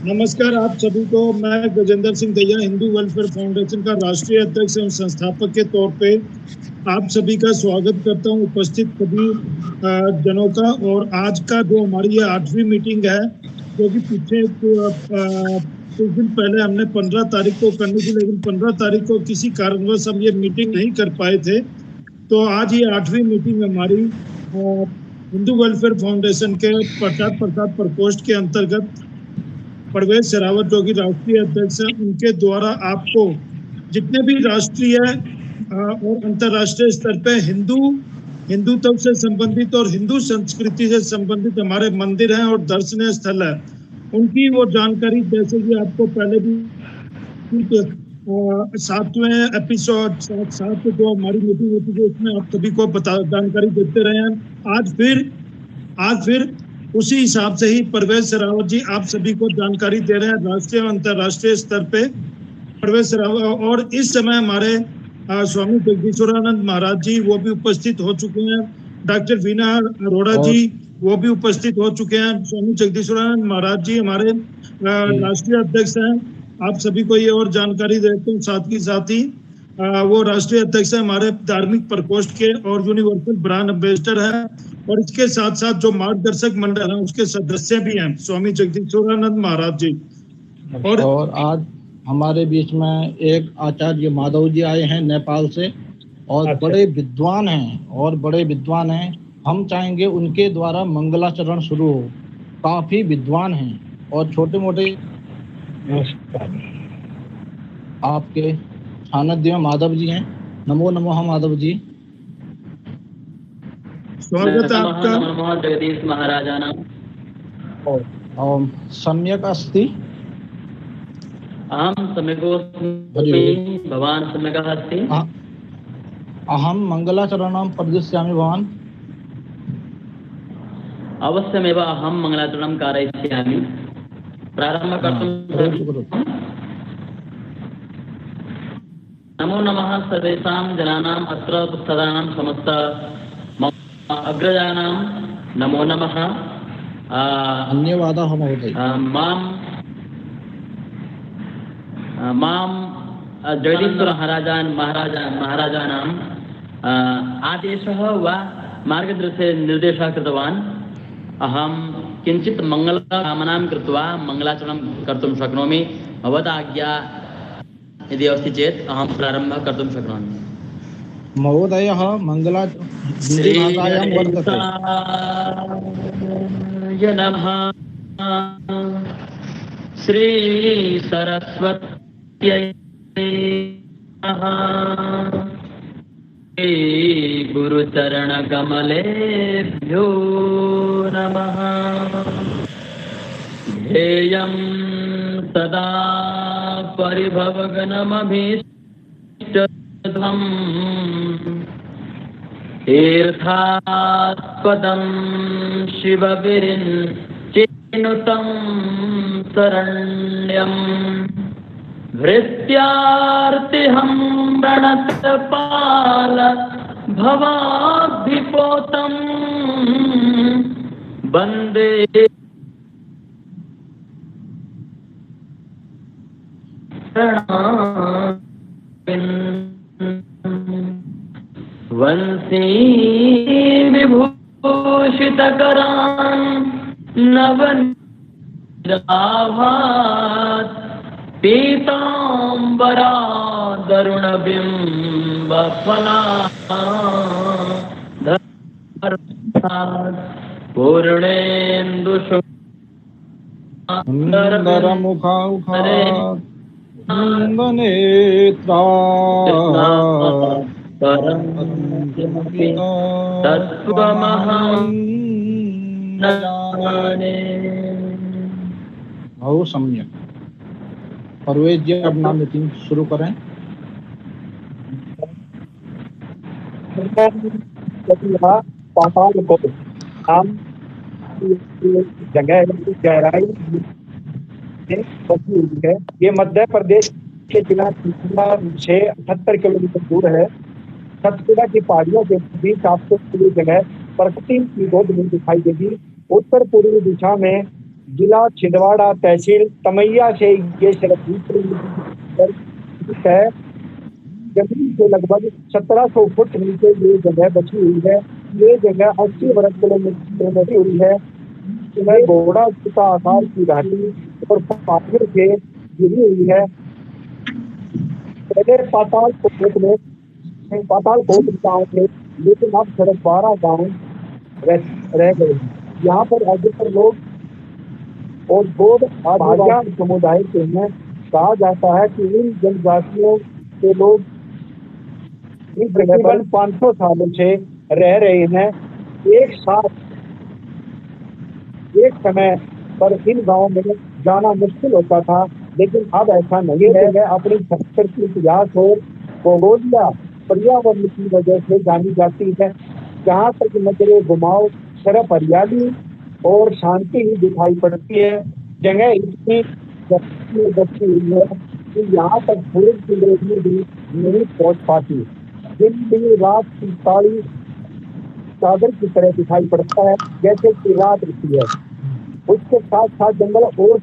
नमस्कार आप सभी को। मैं गजेंद्र सिंह दहिया हिंदू वेलफेयर फाउंडेशन का राष्ट्रीय अध्यक्ष एवं संस्थापक के तौर पे आप सभी का स्वागत करता हूं, उपस्थित सभी जनों का। और आज का जो हमारी ये 8वीं मीटिंग है, जो कि पीछे कुछ दिन पहले हमने 15 तारीख को करनी थी, लेकिन 15 तारीख को किसी कारणवश हम ये मीटिंग नहीं कर पाए थे। तो आज ये 8वीं मीटिंग हमारी हिंदू वेलफेयर फाउंडेशन के प्रचार प्रसार प्रकोष्ठ के अंतर्गत परवेज शेरावत जो कि राष्ट्रीय अध्यक्ष हैं, उनके द्वारा आपको जितने भी राष्ट्रीय और अंतर्राष्ट्रीय स्तर पे हिंदुत्व से संबंधित और हिंदू संस्कृति से संबंधित हमारे मंदिर हैं और दर्शनीय स्थल है, उनकी वो जानकारी, जैसे कि आपको पहले भी 7वें एपिसोड 7 जो हमारी मीटिंग होती है उसमें आप सभी को जानकारी देते रहे हैं। आज फिर उसी हिसाब से ही परवेज शेरावत जी आप सभी को जानकारी दे रहे हैं राष्ट्रीय और अंतर्राष्ट्रीय स्तर पे। परवेज शेरावत, और इस समय हमारे स्वामी जगदीश्वरानंद महाराज जी वो भी उपस्थित हो चुके हैं। डॉक्टर वीना अरोड़ा जी वो भी उपस्थित हो चुके हैं। स्वामी जगदीश्वरानंद महाराज जी हमारे राष्ट्रीय अध्यक्ष हैं। आप सभी को ये और जानकारी देते हैं। साथ ही वो राष्ट्रीय अध्यक्ष है हमारे धार्मिक प्रकोष्ठ के और यूनिवर्सल ब्रांड एम्बेसडर है। और इसके साथ साथ जो मार्गदर्शक मंडल है उसके सदस्य भी हैं स्वामी जगदीश्वरानंद महाराज जी। और आज हमारे बीच में एक आचार्य माधव जी आए हैं नेपाल से, और बड़े विद्वान हैं। हम चाहेंगे उनके द्वारा मंगलाचरण शुरू हो। काफी विद्वान हैं और छोटे मोटे आपके सानिध्य में माधव जी हैं। नमो नमः माधव जी, स्वागत है आपका। नमः जगदीश महाराजाना। सम्यक अस्ति, अहं सम्यकोऽस्मि, भवान् सम्यकः अस्ति। अहं मंगलाचरणं प्रदिश्यामि, भवान्। अवश्यमेव अहं मंगलाचरणं कारयिष्यामि। प्रारम्भं कर्तुं नमो नमः सर्वेषां जनानाम् अत्र उपस्थितानां समस्त अग्रजानां नमो नमः। धन्यवादः महोदय। मां जगदीश्वर महाराजानाम् आदेशः वा निर्देशः कृतवान्। अहं किञ्चित् मङ्गलकामनां कृत्वा मङ्गलाचरणं कर्तुं शक्नोमि। भवता आज्ञा यदि अस्ति चेत् अहं प्रारम्भं कर्तुं शक्नोमि। महोदयः हिन्दीभाषायां वर्तते। नमः श्री सरस्वत्यै नमः। गुरुचरणकमलेभ्यो नमः। ध्येयं सदा परिभवगणमभीष्टदम् तीर्थास्पदं शिवविरिञ्चिनुतं शरण्यम् भृत्यार्तिहं प्रणतपाल भवाब्धिपोतं वन्दे वंशी विभूषितकरान् नवनीराभात् पीताम्बरादरुणबिम्बफलात् पूर्णेन्दुसुन्दरमुखात् नन्दनेत्रा बहुत सम्यक। परवेज जी अपना मीटिंग शुरू करें। जगह गहराई है। ये मध्य प्रदेश के जिला 678 किलोमीटर दूर है। सतपुड़ा की पहाड़ियों के बीच आपको पूरी जगह प्रकृति की गोद में दिखाई देगी। उत्तर पूर्वी दिशा में जिला छिंदवाड़ा, तहसील तमैया से ये सड़क है। जमीन से लगभग 1700 फुट नीचे ये जगह बची हुई है। ये जगह 80 वर्ग किलोमीटर में बची हुई है। इसमें घोड़ा का आकार की घाटी और पहाड़ियों से घिरी हुई है। पहले पाताल कोट गाँव थे, लेकिन अब सड़क 12 गाँव रह गए हैं। यहाँ पर अधिकतर लोग और बौद्ध आदिवासी समुदाय के हैं। कहा जाता है कि इन जनजातियों के लोग इस जगह पर 500 सालों से रह रहे हैं। एक साथ एक समय पर इन गाँव में जाना मुश्किल होता था, लेकिन अब ऐसा नहीं है। जगह अपनी संस्कृति, इतिहास और भूगोलीय पर्यावरण की वजह से जानी जाती है। जहाँ तक नजरे घुमाओ, सिर्फ हरियाली और शांति ही दिखाई पड़ती है। जगह इतनी बची हुई है कि यहाँ तक सूरज की रोशनी भी नहीं पहुँच पाती। दिन भी रात की काली चादर की तरह दिखाई पड़ता है, जैसे कि रात रहती है। उसके साथ साथ जंगल और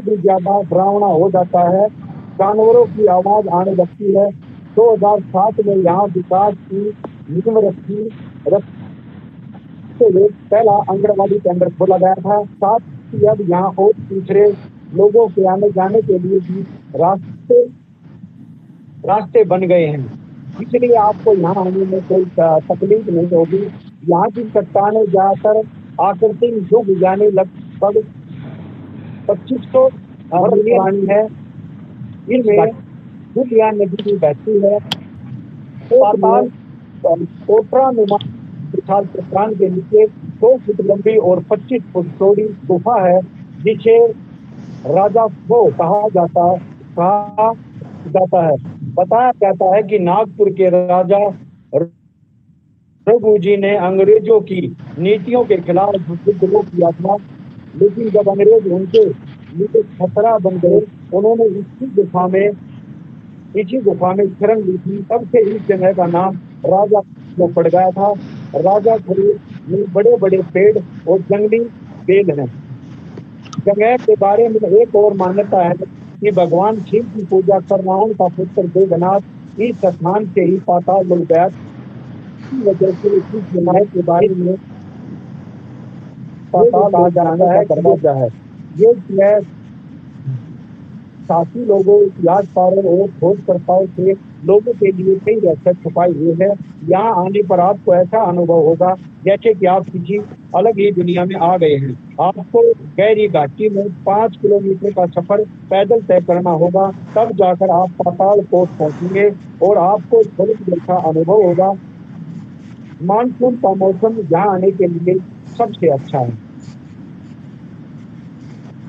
भी ज्यादा डरावना हो जाता है। जानवरों की आवाज आने लगती है। 2007 में यहाँ विकास की नींव रखते हुए पहला आंगनबाड़ी केंद्र खोला गया था। साथ ही अब यहाँ और दूसरे लोगों के आने जाने के लिए भी रास्ते बन गए हैं, इसलिए आपको यहाँ आने में कोई तकलीफ नहीं होगी। यहाँ की चट्टानें ज्यादातर आकृति युग यानी लगभग 2500 वर्ष पुरानी है। इनमें दुलिया नदी भी बहती है। पाताल कोटरा नुमा विशाल चट्टान के नीचे 2 फुट लंबी और 25 फुट चौड़ी गुफा है, जिसे राजा वो कहा जाता है। बताया जाता है कि नागपुर के राजा रघु जी ने अंग्रेजों की नीतियों के खिलाफ विद्रोह किया था, लेकिन जब अंग्रेज उनके लिए खतरा बन गए, उन्होंने इसी गुफा में शरण ली थी। तब से इस जगह का नाम राजा को पड़ गया था। राजा में बड़े बड़े पेड़ और जंगली बेल हैं। जगह के बारे में एक और मान्यता है कि भगवान शिव की पूजा कर रावण का पुत्र देवनाथ इस स्थान से ही पाताल लोक गया। वजह से इस जगह के बारे में पाताल आ जाना है दरवाजा है। ये जगह साथी लोगों, इतिहासकारों और खोजकर्ताओं से लोगों के लिए कई रहस्य छुपाए हुए हैं। यहाँ आने पर आपको ऐसा अनुभव होगा जैसे कि आप किसी अलग ही दुनिया में आ गए हैं। आपको गहरी घाटी में 5 किलोमीटर का सफर पैदल तय करना होगा, तब जाकर आप पाताल कोट पहुंचेंगे और आपको स्वर्ग जैसा अनुभव होगा। मानसून का मौसम यहाँ आने के लिए सबसे अच्छा है।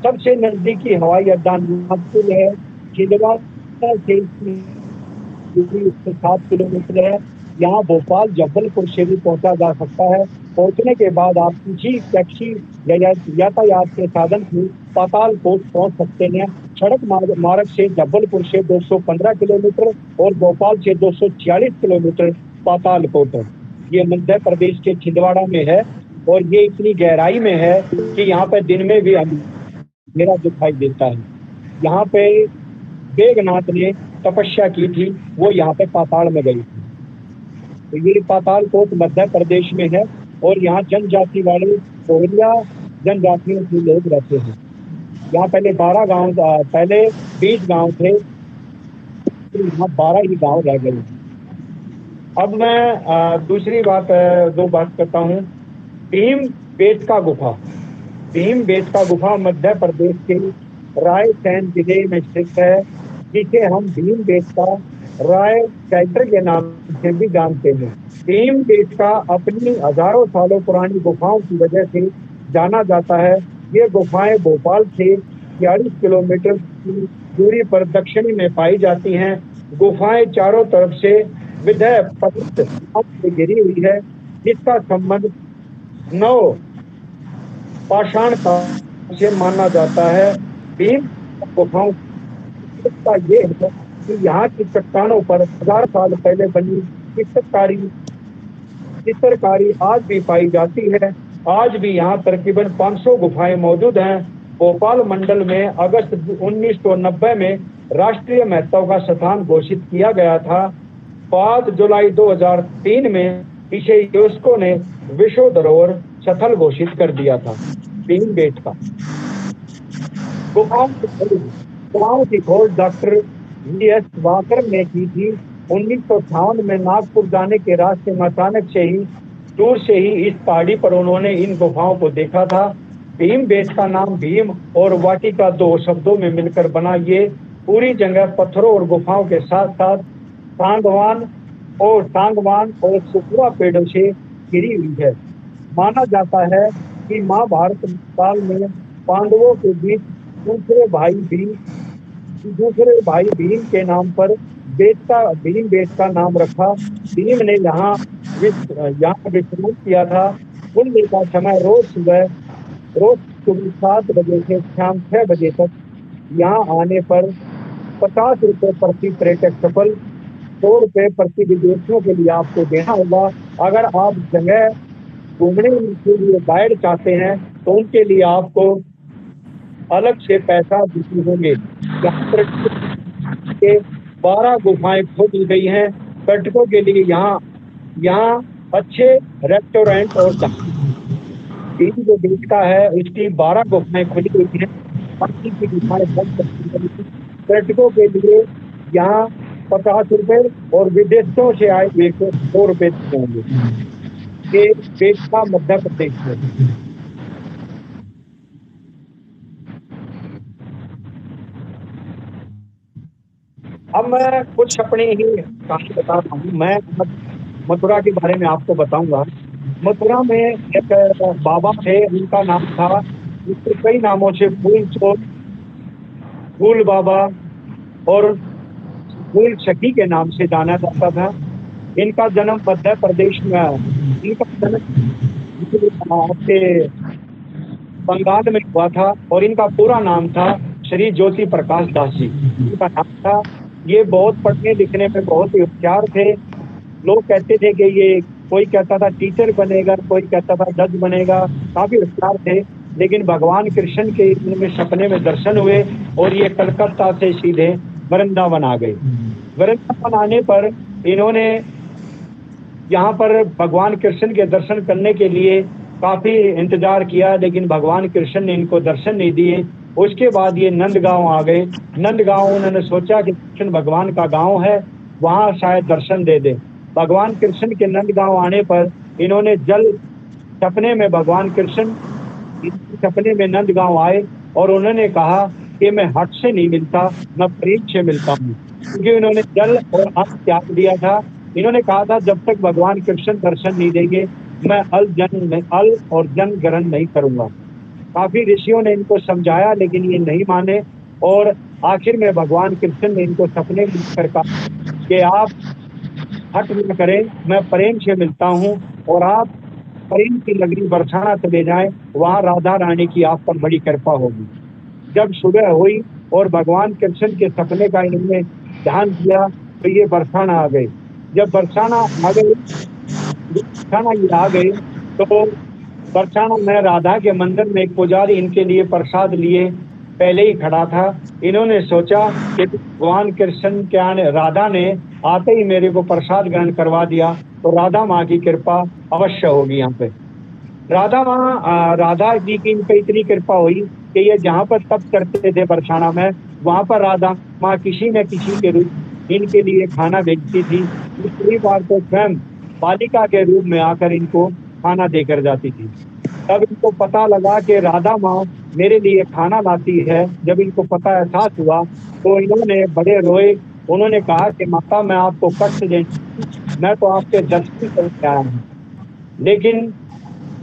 सबसे नजदीकी हवाई अड्डा नागपुर है। छिंदवाड़ा से 7 किलोमीटर है। यहाँ भोपाल, जबलपुर से भी पहुंचा जा सकता है। पहुंचने के बाद आप किसी टैक्सी या यातायात के साधन से पाताल कोट पहुंच सकते हैं। सड़क मार्ग से जबलपुर से 215 किलोमीटर और भोपाल से 246 किलोमीटर पाताल कोट है। ये मध्य प्रदेश के छिंदवाड़ा में है और ये इतनी गहराई में है कि यहाँ पे दिन में भी अंधेरा दिखाई देता है। यहाँ पे बेगनाथ ने तपस्या की थी, वो यहाँ पे पाताल में गई थी। तो ये पाताल कोट मध्य प्रदेश में है और यहाँ जनजाति वाले कोरिया जनजातियों के लोग रहते हैं। यहाँ पहले 20 गांव थे, तो यहाँ 12 ही गांव रह गए। अब मैं दो बात करता हूँ। भीम बेटका गुफा मध्य प्रदेश के रायसेन जिले में स्थित है, जिसे हम भीम बेटका राय चैत्र के नाम से भी जानते हैं। भीम बेटका अपनी हजारों सालों पुरानी गुफाओं की वजह से जाना जाता है। ये गुफाएं भोपाल से 40 किलोमीटर की दूरी पर दक्षिणी में पाई जाती हैं। गुफाएं चारों तरफ से विधय पवित्र से घिरी हुई है, जिसका संबंध 9 पाषाण काल से माना जाता है। भीम गुफाओं का ये है कि यहाँ की चट्टानों पर 1000 साल पहले बनी चित्रकारी आज भी पाई जाती है। आज भी यहाँ तकरीबन 500 गुफाएं मौजूद हैं। भोपाल मंडल में अगस्त 1990 में राष्ट्रीय महत्व का स्थान घोषित किया गया था। 5 जुलाई 2003 में इसे यूनेस्को ने विश्व धरोहर स्थल घोषित कर दिया था। भीमबेटका गुफाओं की खोज डॉक्टर वी.एस. वाकर ने की थी। 1958 में नागपुर जाने के रास्ते में अचानक से ही दूर से ही इस पहाड़ी पर उन्होंने इन गुफाओं को देखा था। भीमबेटका नाम भीम और वाटिका 2 शब्दों में मिलकर बना। ये पूरी जगह पत्थरों और गुफाओं के साथ साथ सांगवान और सुखुआ पेड़ों से घिरी हुई है। माना जाता है कि महाभारत काल में पांडवों के बीच दूसरे भाई भीम के नाम पर भीमबेटका नाम रखा। भीम ने यहाँ विश्राम किया था। पुण्य का समय रोज सुबह 7 बजे से शाम 6 बजे तक। यहाँ आने पर 50 रुपए प्रति पर्यटक सफल, 100 रुपए प्रति विदेशियों के लिए आपको देना होगा। अगर आप जगह घूमने के लिए गाइड चाहते हैं तो उनके लिए आपको अलग से पैसा देने होंगे। यहाँ पर के 12 गुफाएं खोदी गई हैं। पर्यटकों के लिए यहाँ अच्छे रेस्टोरेंट और जो बेचता है उसकी 12 गुफाएं खुली हुई हैं। बाकी की गुफाएं बंद कर दी गई। पर्यटकों के लिए यहाँ 50 रुपए और विदेशों से आए हुए को 100 रुपए होंगे। ये बेटका मध्य प्रदेश में। अब मैं कुछ अपनी ही कहानी बता रहा हूँ। मैं मथुरा के बारे में आपको बताऊंगा। मथुरा में एक बाबा थे, उनका नाम था, उसके कई नामों से फूल चोर, फूल बाबा और फूल सखी के नाम से जाना जाता था। इनका जन्म मध्य प्रदेश में, इनका जन्म आपके बंगाल में हुआ था और इनका पूरा नाम था श्री ज्योति प्रकाश दास जी। इनका नाम था। ये बहुत पढ़ने लिखने में बहुत ही होशियार थे। लोग कहते थे कि ये, कोई कहता था टीचर बनेगा, कोई कहता था जज बनेगा। काफी होशियार थे। लेकिन भगवान कृष्ण के इनमें सपने में दर्शन हुए और ये कलकत्ता से सीधे वृंदावन आ गए। वृंदावन आने पर इन्होंने यहाँ पर भगवान कृष्ण के दर्शन करने के लिए काफी इंतजार किया, लेकिन भगवान कृष्ण ने इनको दर्शन नहीं दिए। उसके बाद ये नंदगांव आ गए। नंदगांव उन्होंने सोचा कि कृष्ण भगवान का गांव है, वहां शायद दर्शन दे दे। भगवान कृष्ण के नंदगांव आने पर इन्होंने सपने में भगवान कृष्ण सपने में नंदगांव आए और उन्होंने कहा कि मैं हट से नहीं मिलता, मैं प्रेम से मिलता हूँ। क्योंकि उन्होंने जल और अन्न त्याग दिया था। इन्होंने कहा था जब तक भगवान कृष्ण दर्शन नहीं देंगे मैं अल और जन ग्रहण नहीं करूंगा। काफी ऋषियों ने इनको समझाया लेकिन ये नहीं माने और आखिर में भगवान कृष्ण ने इनको सपने में कर कहा कि आप हट न करें, मैं प्रेम से मिलता हूँ और आप प्रेम की नगरी बरसाना चले जाएं, वहाँ राधा रानी की आप पर बड़ी कृपा होगी। जब सुबह हुई और भगवान कृष्ण के सपने का इन्होंने ध्यान किया तो ये बरसाना आ गए। जब बरसाना आ गए तो बरसाना में राधा के मंदिर में एक पुजारी इनके लिए प्रसाद लिए पहले ही खड़ा था। इन्होंने सोचा कि भगवान कृष्ण के आने, राधा ने आते ही मेरे को प्रसाद ग्रहण करवा दिया तो राधा माँ की कृपा अवश्य होगी। यहाँ पे राधा जी की इन पे इतनी कृपा हुई कि ये जहाँ पर तप करते थे बरसाना में, वहाँ पर राधा माँ किसी न किसी के रूप इनके लिए खाना भेजती थी। दूसरी बार तो स्वयं बालिका के रूप में आकर इनको खाना देकर जाती थी। तब इनको पता लगा कि राधा माँ मेरे लिए खाना लाती है। जब इनको पता एहसास हुआ तो इन्होंने बड़े रोए। उन्होंने कहा कि माता मैं आपको कष्ट दे, मैं तो आपके दर्शन करके आया हूँ, लेकिन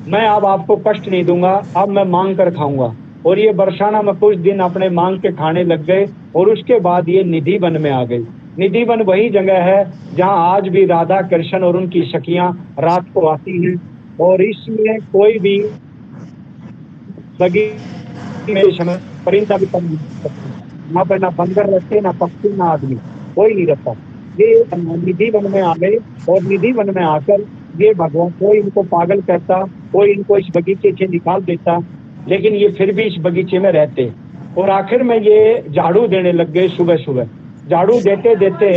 मैं अब आपको कष्ट नहीं दूंगा, अब मैं मांग कर खाऊंगा। और ये बरसाना में कुछ दिन अपने मांग के खाने लग गए और उसके बाद ये निधि वन में आ गई। निधि वन वही जगह है जहाँ आज भी राधा कृष्ण और उनकी सखियां रात को आती हैं और इसमें कोई भी परिंदा भी वहाँ पर ना बंदर रहते, ना पक्षी, ना आदमी, कोई नहीं रहता। ये निधि वन में आ गए और निधि वन में आकर ये भगवान, कोई इनको पागल कहता, कोई इनको इस बगीचे से निकाल देता, लेकिन ये फिर भी इस बगीचे में रहते। और आखिर में ये झाड़ू देने लग गए सुबह सुबह। झाड़ू देते देते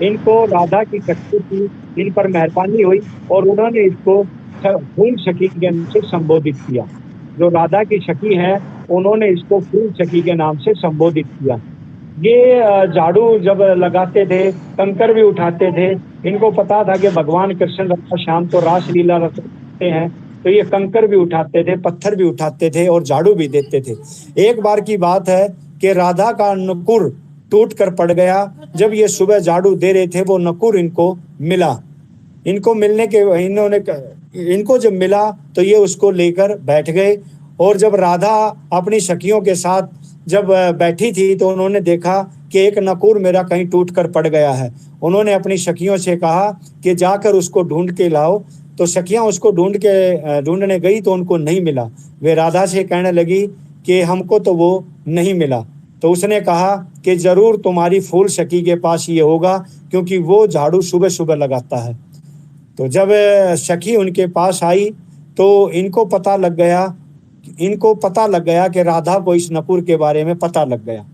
इनको राधा की शक्ति की इन पर मेहरबानी हुई और उन्होंने इसको फूल सखी के नाम से संबोधित किया। जो राधा की सखी है उन्होंने इसको फूल सखी के नाम से संबोधित किया। ये झाड़ू जब लगाते थे, कंकर भी उठाते थे। इनको पता था कि भगवान कृष्ण राधा श्याम तो रासलीला रचते हैं, तो ये कंकर भी उठाते थे, पत्थर भी उठाते थे और झाड़ू भी देते थे। एक बार की बात है कि राधा का नकुर टूट कर पड़ गया। जब ये सुबह झाड़ू दे रहे थे वो नकुर इनको मिला। इनको मिलने के इनको जब मिला तो ये उसको लेकर बैठ गए। और जब राधा अपनी सखियों के साथ जब बैठी थी तो उन्होंने देखा कि एक नकुर मेरा कहीं टूट कर पड़ गया है। उन्होंने अपनी सखियों से कहा कि जाकर उसको ढूंढ के लाओ। तो सखियां उसको ढूंढने गई तो उनको नहीं मिला। वे राधा से कहने लगी कि हमको तो वो नहीं मिला। तो उसने कहा कि जरूर तुम्हारी फूल सखी के पास ये होगा, क्योंकि वो झाड़ू सुबह सुबह लगाता है। तो जब सखी उनके पास आई तो इनको पता लग गया कि राधा को इस नकुर के बारे में पता लग गया।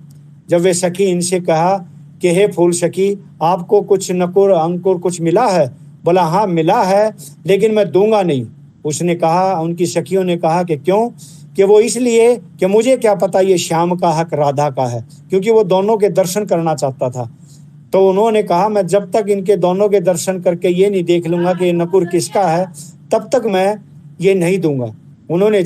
जब वे सखी इनसे कहा कि हे फूल सखी, आपको कुछ नकुर अंकुर कुछ मिला है? बोला हाँ मिला है, लेकिन मैं दूंगा नहीं। उसने कहा, उनकी सखियों ने कहा कि क्यों? कि वो इसलिए कि मुझे क्या पता ये श्याम का हक राधा का है, क्योंकि वो दोनों के दर्शन करना चाहता था। तो उन्होंने कहा मैं जब तक इनके दोनों के दर्शन करके ये नहीं देख लूंगा कि ये नकुर किसका है, तब तक मैं ये नहीं दूंगा। उन्होंने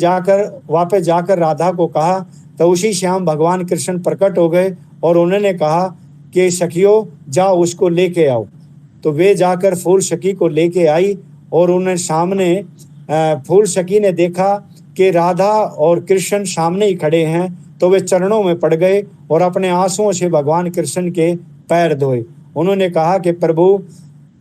वापस जाकर राधा को कहा तो उसी श्याम भगवान कृष्ण प्रकट हो गए और उन्होंने कहा कि सखियों जाओ उसको लेके आओ। तो वे जाकर फूल सखी को लेके आई और उन्हें सामने फूल सखी ने देखा कि राधा और कृष्ण सामने ही खड़े हैं। तो वे चरणों में पड़ गए और अपने आंसुओं से भगवान कृष्ण के पैर धोए। उन्होंने कहा कि प्रभु,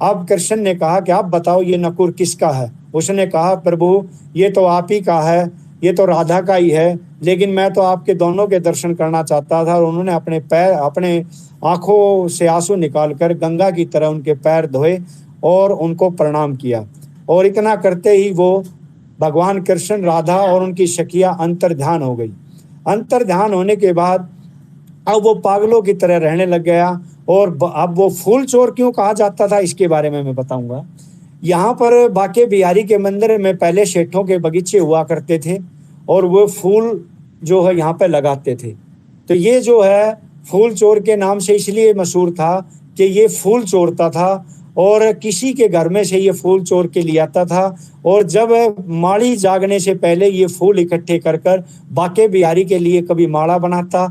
अब कृष्ण ने कहा कि आप बताओ ये नकुर किसका है? उसने कहा प्रभु ये तो आप ही का है, ये तो राधा का ही है, लेकिन मैं तो आपके दोनों के दर्शन करना चाहता था। और उन्होंने अपने आंखों से आंसू निकालकर गंगा की तरह उनके पैर धोए और उनको प्रणाम किया। और इतना करते ही वो भगवान कृष्ण, राधा और उनकी सखियां अंतर्ध्यान हो गई। अंतर्ध्यान होने के बाद अब वो पागलों की तरह रहने लग गया। और अब वो फूल चोर क्यों कहा जाता था इसके बारे में मैं बताऊंगा। यहाँ पर बाके बिहारी के मंदिर में पहले सेठों के बगीचे हुआ करते थे और वो फूल जो है यहाँ पे लगाते थे। तो ये जो है फूल चोर के नाम से इसलिए मशहूर था कि ये फूल चोरता था और किसी के घर में से ये फूल चोर के ले आता था। और जब माड़ी जागने से पहले ये फूल इकट्ठे कर बाके बिहारी के लिए कभी माला बनाता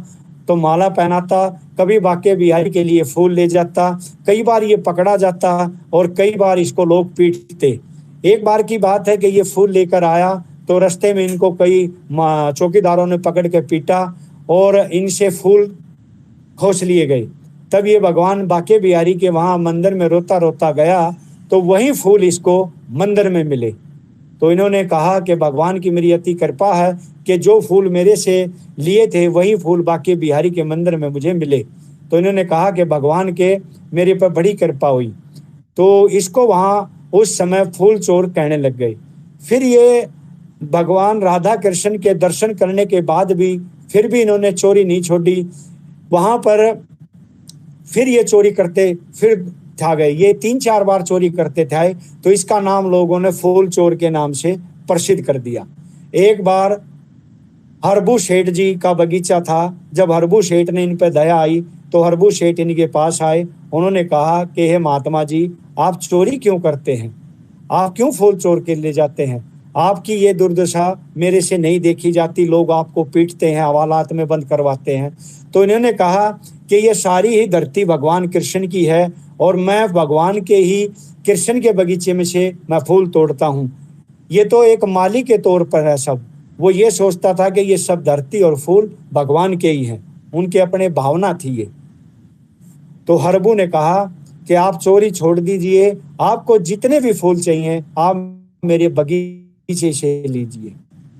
तो माला पहनाता, कभी बाके बिहारी के लिए फूल ले जाता। कई बार ये पकड़ा जाता और कई बार इसको लोग पीटते। एक बार की बात है कि ये फूल लेकर आया तो रास्ते में इनको कई चौकीदारों ने पकड़ के पीटा और इनसे फूल खोस लिए गए। तब ये भगवान बाके बिहारी के वहाँ मंदिर में रोता रोता गया तो वही फूल इसको मंदिर में मिले। तो इन्होंने कहा कि भगवान की मेरी अति कृपा है कि जो फूल मेरे से लिए थे वही फूल बाके बिहारी के मंदिर में मुझे मिले। तो इन्होंने कहा कि भगवान के मेरे पर बड़ी कृपा हुई। तो इसको वहाँ उस समय फूल चोर कहने लग गए। फिर ये भगवान राधा कृष्ण के दर्शन करने के बाद भी फिर भी इन्होंने चोरी नहीं छोड़ी। वहाँ पर फिर ये चोरी करते फिर था गए। ये 3-4 बार चोरी करते थे तो इसका नाम लोगों ने फूल चोर के नाम से प्रसिद्ध कर दिया। एक बार हरबू सेठ जी का बगीचा था। जब हरबू सेठ ने इन पर दया आई तो हरबू सेठ इनके पास आए। उन्होंने कहा कि हे महात्मा जी, आप चोरी क्यों करते हैं? आप क्यों फूल चोर के ले जाते हैं? आपकी ये दुर्दशा मेरे से नहीं देखी जाती। लोग आपको पीटते हैं, हवालात में बंद करवाते हैं। तो इन्होंने कहा कि ये सारी ही धरती भगवान कृष्ण की है और मैं भगवान के ही कृष्ण के बगीचे में से मैं फूल तोड़ता हूँ। ये तो एक माली के तौर पर है सब। वो ये सोचता था कि ये सब धरती और फूल भगवान के ही हैं। उनके अपने भावना थी ये। तो हरबू ने कहा कि आप चोरी छोड़ दीजिए, आपको जितने भी फूल चाहिए आप मेरे बगीचे से लीजिए।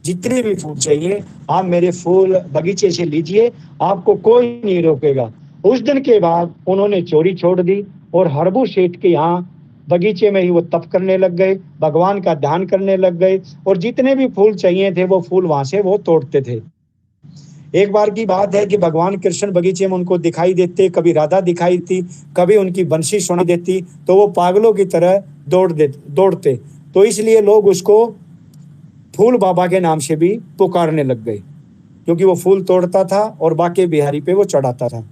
जितने भी फूल चाहिए आप मेरे फूल बगीचे से लीजिए, आपको कोई नहीं रोकेगा। उस दिन के बाद उन्होंने चोरी छोड़ दी और हरबू सेठ के यहाँ बगीचे में ही वो तप करने लग गए, भगवान का ध्यान करने लग गए और जितने भी फूल चाहिए थे वो फूल वहां से वो तोड़ते थे। एक बार की बात है कि भगवान कृष्ण बगीचे में उनको दिखाई देते, कभी राधा दिखाई थी, कभी उनकी बंसी सुनाई देती, तो वो पागलों की तरह दौड़ते। तो इसलिए लोग उसको फूल बाबा के नाम से भी पुकारने लग गए, क्योंकि वो फूल तोड़ता था और बाके बिहारी पे वो चढ़ाता था।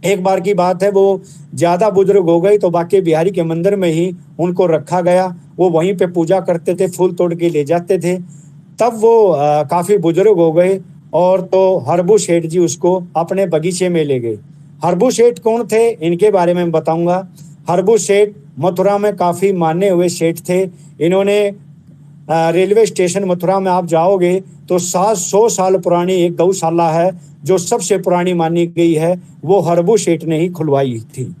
एक बार की बात है, वो ज्यादा बुजुर्ग हो गए तो बाके बिहारी के मंदिर में ही उनको रखा गया। वो वहीं पे पूजा करते थे, फूल तोड़ के ले जाते थे। तब वो काफी बुजुर्ग हो गए और तो हरबू सेठ जी उसको अपने बगीचे में ले गए। हरबू सेठ कौन थे, इनके बारे में बताऊंगा। हरबू सेठ मथुरा में काफी माने हुए सेठ थे। इन्होंने रेलवे स्टेशन मथुरा में आप जाओगे तो 700 साल पुरानी एक गौशाला है जो सबसे पुरानी मानी गई है, वो हरबू सेठ ने ही खुलवाई थी।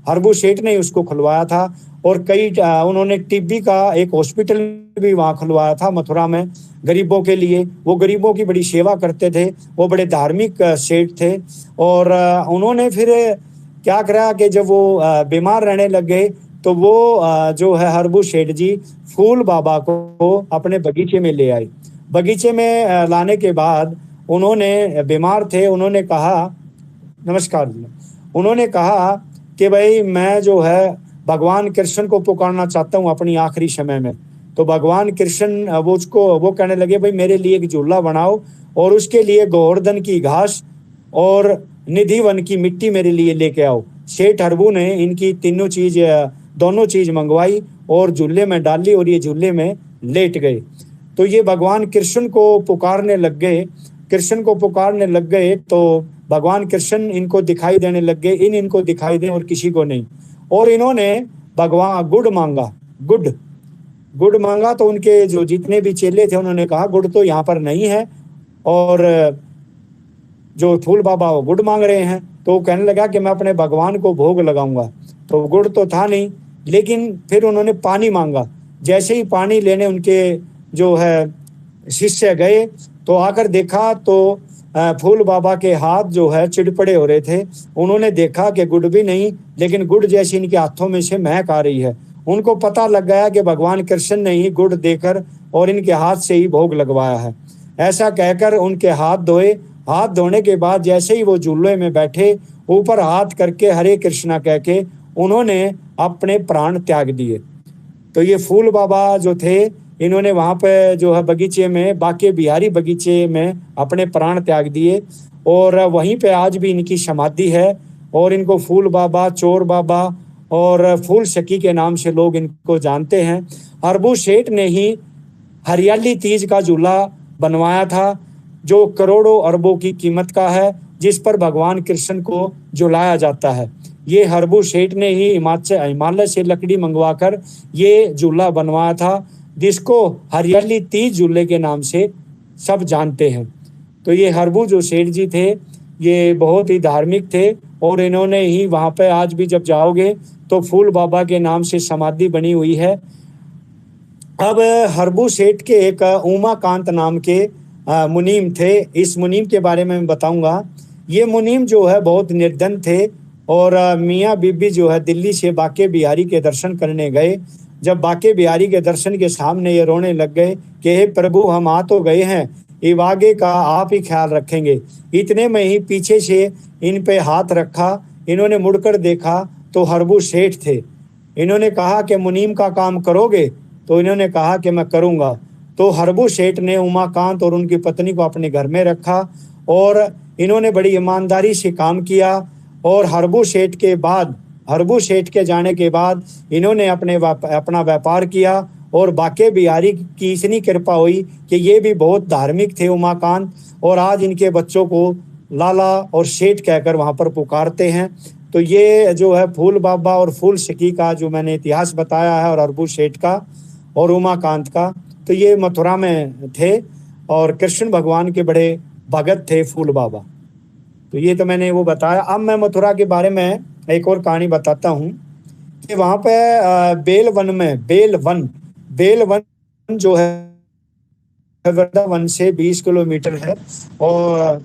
हरबू सेठ ने उसको खुलवाया था और कई उन्होंने टीबी का एक हॉस्पिटल भी वहाँ खुलवाया था मथुरा में गरीबों के लिए। वो गरीबों की बड़ी सेवा करते थे, वो बड़े धार्मिक सेठ थे। और उन्होंने फिर क्या करा कि जब वो बीमार रहने लग गए तो वो जो है हरबू सेठ जी फूल बाबा को अपने बगीचे में ले आए। बगीचे में लाने के बाद उन्होंने, बीमार थे, उन्होंने कहा, नमस्कार जी, उन्होंने कहा कि भाई मैं जो है भगवान कृष्ण को पुकारना चाहता हूँ अपनी आखिरी समय में। तो भगवान कृष्ण वो कहने लगे, भाई मेरे लिए एक झूला बनाओ और उसके लिए गोवर्धन की घास और निधि वन की मिट्टी मेरे लिए लेके आओ। सेठ हरबू ने इनकी दोनों चीज मंगवाई और झूले में डाली और ये झूले में लेट गए। तो ये भगवान कृष्ण को पुकारने लग गए तो भगवान कृष्ण इनको दिखाई देने लग गए, इनको दिखाई दे और किसी को नहीं। और इन्होंने भगवान गुड़ मांगा तो उनके जो जितने भी चेले थे उन्होंने कहा गुड़ तो यहाँ पर नहीं है और जो फूल बाबा वो गुड़ मांग रहे हैं। तो वो कहने लगा कि मैं अपने भगवान को भोग लगाऊंगा। तो गुड़ तो था नहीं, लेकिन फिर उन्होंने पानी मांगा। जैसे ही पानी लेने उनके जो है शिष्य गए तो आकर देखा तो फूल बाबा के हाथ जो है चिड़पड़े हो रहे थे। उन्होंने देखा कि गुड़ भी नहीं, लेकिन गुड़ जैसी इनके हाथों में से महक आ रही है। उनको पता लग गया कि भगवान कृष्ण ने ही गुड़ देकर और इनके हाथ से ही भोग लगवाया है। ऐसा कहकर उनके हाथ धोए। हाथ धोने के बाद जैसे ही वो झूले में बैठे, ऊपर हाथ करके हरे कृष्णा कह के उन्होंने अपने प्राण त्याग दिए। तो ये फूल बाबा जो थे, इन्होंने वहाँ पे जो है बगीचे में, बाके बिहारी बगीचे में अपने प्राण त्याग दिए और वहीं पे आज भी इनकी समाधि है। और इनको फूल बाबा, चोर बाबा और फूल सखी के नाम से लोग इनको जानते हैं। हरबू सेठ ने ही हरियाली तीज का झूला बनवाया था जो करोड़ों अरबों की कीमत का है, जिस पर भगवान कृष्ण को झुलाया जाता है। ये हरबू सेठ ने ही हिमालय से लकड़ी मंगवाकर ये झूला बनवाया था, जिसको हरियाली तीज झूले के नाम से सब जानते हैं। तो ये हरबू जो सेठ जी थे, ये बहुत ही धार्मिक थे और इन्होंने ही वहाँ पे आज भी जब जाओगे तो फूल बाबा के नाम से समाधि बनी हुई है। अब हरबू सेठ के एक उमाकांत नाम के मुनीम थे। इस मुनीम के बारे में मैं बताऊंगा। ये मुनीम जो है बहुत निर्धन थे और मियाँ बीबी जो है दिल्ली से बाके बिहारी के दर्शन करने गए। जब बाके बिहारी के दर्शन के सामने ये रोने लग गए कि हे प्रभु, हम आ तो गए हैं, ये आगे का आप ही ख्याल रखेंगे। इतने में ही पीछे से इन पे हाथ रखा। इन्होंने मुड़कर देखा तो हरबू सेठ थे। इन्होंने कहा कि मुनीम का काम करोगे? तो इन्होंने कहा कि मैं करूँगा। तो हरबू सेठ ने उमाकांत और उनकी पत्नी को अपने घर में रखा और इन्होंने बड़ी ईमानदारी से काम किया। और हरबू सेठ के जाने के बाद इन्होंने अपना व्यापार किया और बाके बिहारी की इतनी कृपा हुई कि ये भी बहुत धार्मिक थे उमाकांत, और आज इनके बच्चों को लाला और सेठ कहकर वहाँ पर पुकारते हैं। तो ये जो है फूल बाबा और फूल सखी का जो मैंने इतिहास बताया है, और हरबू सेठ का और उमाकांत का, तो ये मथुरा में थे और कृष्ण भगवान के बड़े भगत थे फूल बाबा। तो ये तो मैंने वो बताया। अब मैं मथुरा के बारे में एक और कहानी बताता हूँ कि वहाँ पे बेलवन जो है वृंदावन से 20 किलोमीटर है, और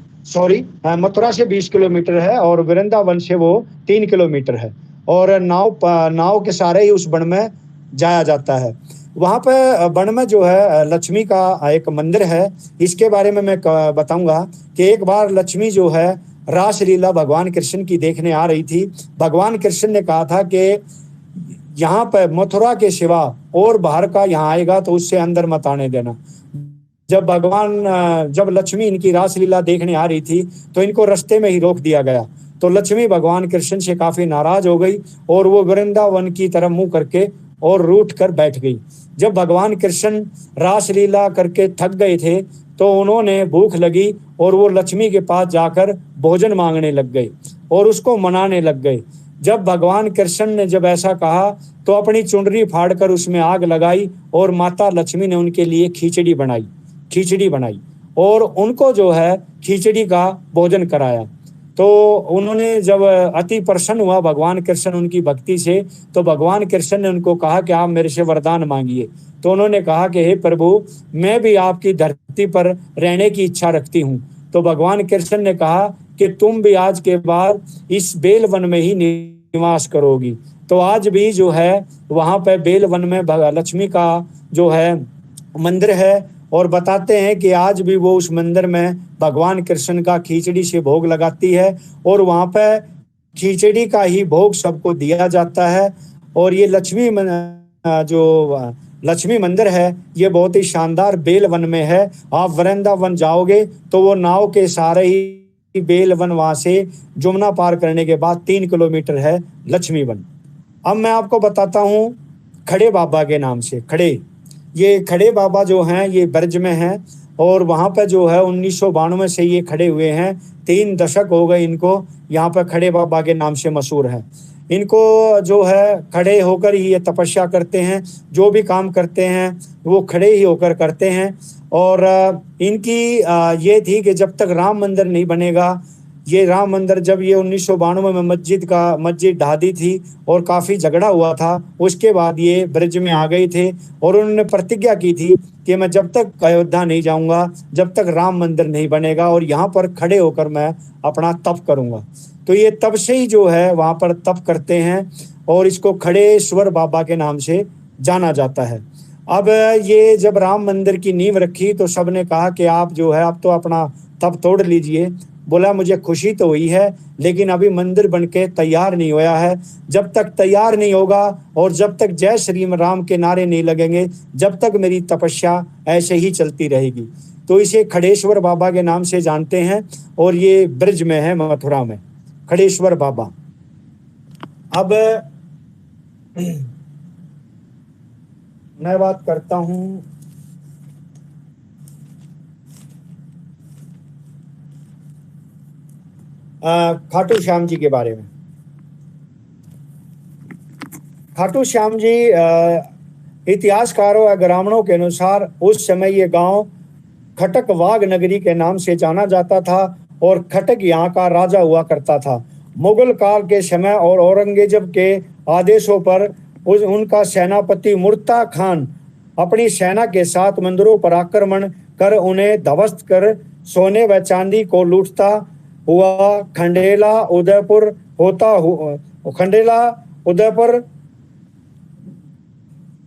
मथुरा से 20 किलोमीटर है और वृंदावन से वो 3 किलोमीटर है। और नाव के सहारे ही उस वन में जाया जाता है। वहाँ पे वन में जो है लक्ष्मी का एक मंदिर है। इसके बारे में मैं बताऊंगा कि एक बार लक्ष्मी जो है रासलीला भगवान कृष्ण की देखने आ रही थी। भगवान कृष्ण ने कहा था कि यहाँ पे मथुरा के सिवा और बाहर का यहाँ आएगा तो उससे अंदर मत आने देना। जब लक्ष्मी इनकी रासलीला देखने आ रही थी तो इनको रास्ते में ही रोक दिया गया। तो लक्ष्मी भगवान कृष्ण से काफी नाराज हो गई और वो वृंदावन की तरफ मुंह करके और रूठ कर बैठ गई। जब भगवान कृष्ण रासलीला करके थक गए थे तो उन्होंने भूख लगी और वो लक्ष्मी के पास जाकर भोजन मांगने लग गए और उसको मनाने लग गए। जब भगवान कृष्ण ने जब ऐसा कहा तो अपनी चुनरी फाड़कर उसमें आग लगाई और माता लक्ष्मी ने उनके लिए खिचड़ी बनाई और उनको जो है खिचड़ी का भोजन कराया। तो उन्होंने जब अति प्रसन्न हुआ भगवान कृष्ण उनकी भक्ति से, तो भगवान कृष्ण ने उनको कहा कि आप मेरे से वरदान मांगिए। तो उन्होंने कहा कि हे प्रभु, मैं भी आपकी धरती पर रहने की इच्छा रखती हूँ। तो भगवान कृष्ण ने कहा कि तुम भी आज के बाद इस बेल वन में ही निवास करोगी। तो आज भी जो है वहाँ पे बेल वन में लक्ष्मी का जो है मंदिर है और बताते हैं कि आज भी वो उस मंदिर में भगवान कृष्ण का खिचड़ी से भोग लगाती है और वहाँ पे खिचड़ी का ही भोग सबको दिया जाता है। और ये लक्ष्मी मंदिर है ये बहुत ही शानदार बेल वन में है। आप वृंदावन जाओगे तो वो नाव के सहारे ही बेल वन, वहाँ से जमुना पार करने के बाद 3 किलोमीटर है लक्ष्मी वन। अब मैं आपको बताता हूँ खड़े बाबा के नाम से। ये खड़े बाबा जो हैं ये ब्रज में हैं और वहाँ पे जो है 1992 से ये खड़े हुए हैं। 3 दशक हो गए इनको यहाँ पे खड़े बाबा के नाम से मशहूर है। इनको जो है खड़े होकर ही ये तपस्या करते हैं, जो भी काम करते हैं वो खड़े ही होकर करते हैं। और इनकी ये थी कि जब तक राम मंदिर नहीं बनेगा, ये राम मंदिर जब ये 1992 में मस्जिद ढा दी थी और काफ़ी झगड़ा हुआ था, उसके बाद ये ब्रज में आ गए थे और उन्होंने प्रतिज्ञा की थी कि मैं जब तक अयोध्या नहीं जाऊंगा, जब तक राम मंदिर नहीं बनेगा और यहाँ पर खड़े होकर मैं अपना तप करूंगा। तो ये तब से ही जो है वहाँ पर तप करते हैं और इसको खड़ेश्वर बाबा के नाम से जाना जाता है। अब ये जब राम मंदिर की नींव रखी तो सबने कहा कि आप जो है अब तो अपना तप तोड़ लीजिए। बोला मुझे खुशी तो हुई है लेकिन अभी मंदिर बनके तैयार नहीं होया है। जब तक तैयार नहीं होगा और जब तक जय श्री राम के नारे नहीं लगेंगे, जब तक मेरी तपस्या ऐसे ही चलती रहेगी। तो इसे खड़ेश्वर बाबा के नाम से जानते हैं और ये ब्रज में है, मथुरा में खड़ेश्वर बाबा। अब मैं बात करता हूँ खाटू श्याम जी के बारे में। खाटू श्याम जी इतिहासकारों और ग्रामीणों के अनुसार उस समय ये गांव खटक वाघ नगरी के नाम से जाना जाता था और खटक यहाँ का राजा हुआ करता था। मुगल काल के समय और औरंगजेब के आदेशों पर उनका सेनापति मुर्ता खान अपनी सेना के साथ मंदिरों पर आक्रमण कर उन्हें ध्वस्त कर सोने व चांदी को लूटता हुआ खंडेला उदयपुर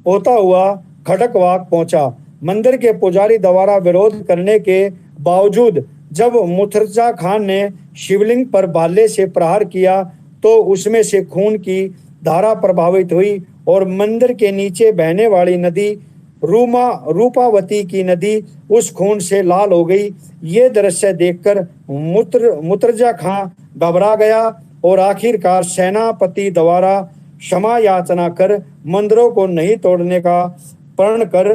होता हुआ खटकवाग पहुंचा। मंदिर के पुजारी द्वारा विरोध करने के बावजूद जब मुर्तजा खान ने शिवलिंग पर भाले से प्रहार किया तो उसमें से खून की धारा प्रभावित हुई और मंदिर के नीचे बहने वाली नदी रूपावती की नदी उस खून से लाल हो गई। ये दृश्य देखकर मुर्तजा खान घबरा गया और आखिरकार सेनापति द्वारा क्षमा याचना कर मंदिरों को नहीं तोड़ने का प्रण कर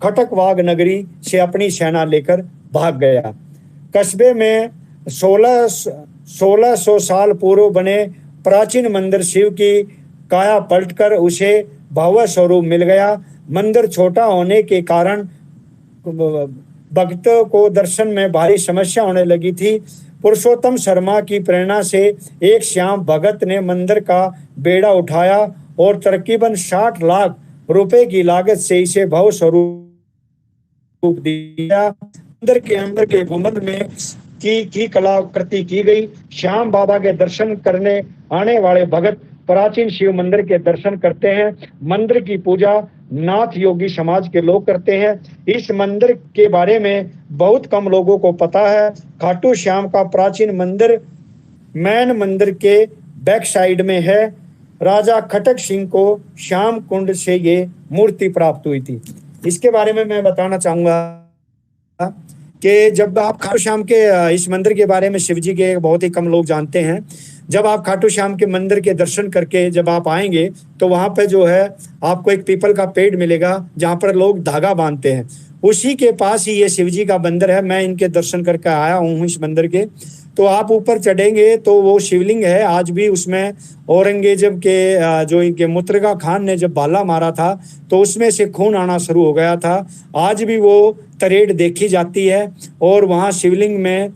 खटकवाग नगरी से अपनी सेना लेकर भाग गया। कस्बे में 1600 साल पूर्व बने प्राचीन मंदिर शिव की काया पलटकर उसे भव्य स्वरूप मिल गया। मंदिर छोटा होने के कारण भक्तों को दर्शन में भारी समस्या होने लगी थी। पुरुषोत्तम शर्मा की प्रेरणा से एक श्याम भगत ने मंदिर का बेड़ा उठाया और तकरीबन 60 लाख रुपए की लागत से इसे भव्य स्वरूप दिया। मंदिर के अंदर के गुंबद में की कलाकृति की गई। श्याम बाबा के दर्शन करने आने वाले भगत प्राचीन शिव मंदिर के दर्शन करते हैं। मंदिर की पूजा नाथ योगी समाज के लोग करते हैं। इस मंदिर के बारे में बहुत कम लोगों को पता है। खाटू श्याम का प्राचीन मंदिर मैन मंदिर के बैक साइड में है। राजा खटक सिंह को श्याम कुंड से ये मूर्ति प्राप्त हुई थी। इसके बारे में मैं बताना चाहूंगा कि जब आप खाटू श्याम के इस मंदिर के बारे में, शिव जी के बहुत ही कम लोग जानते हैं। जब आप खाटू श्याम के मंदिर के दर्शन करके जब आप आएंगे तो वहां पे जो है आपको एक पीपल का पेड़ मिलेगा जहां पर लोग धागा बांधते हैं। उसी के पास ही ये शिव जी का मंदिर है। मैं इनके दर्शन करके आया हूँ इस मंदिर के। तो आप ऊपर चढ़ेंगे तो वो शिवलिंग है आज भी उसमें। औरंगजेब के जो इनके मुत्रगा खान ने जब भाला मारा था तो उसमें से खून आना शुरू हो गया था। आज भी वो तरेड़ देखी जाती है और वहाँ शिवलिंग में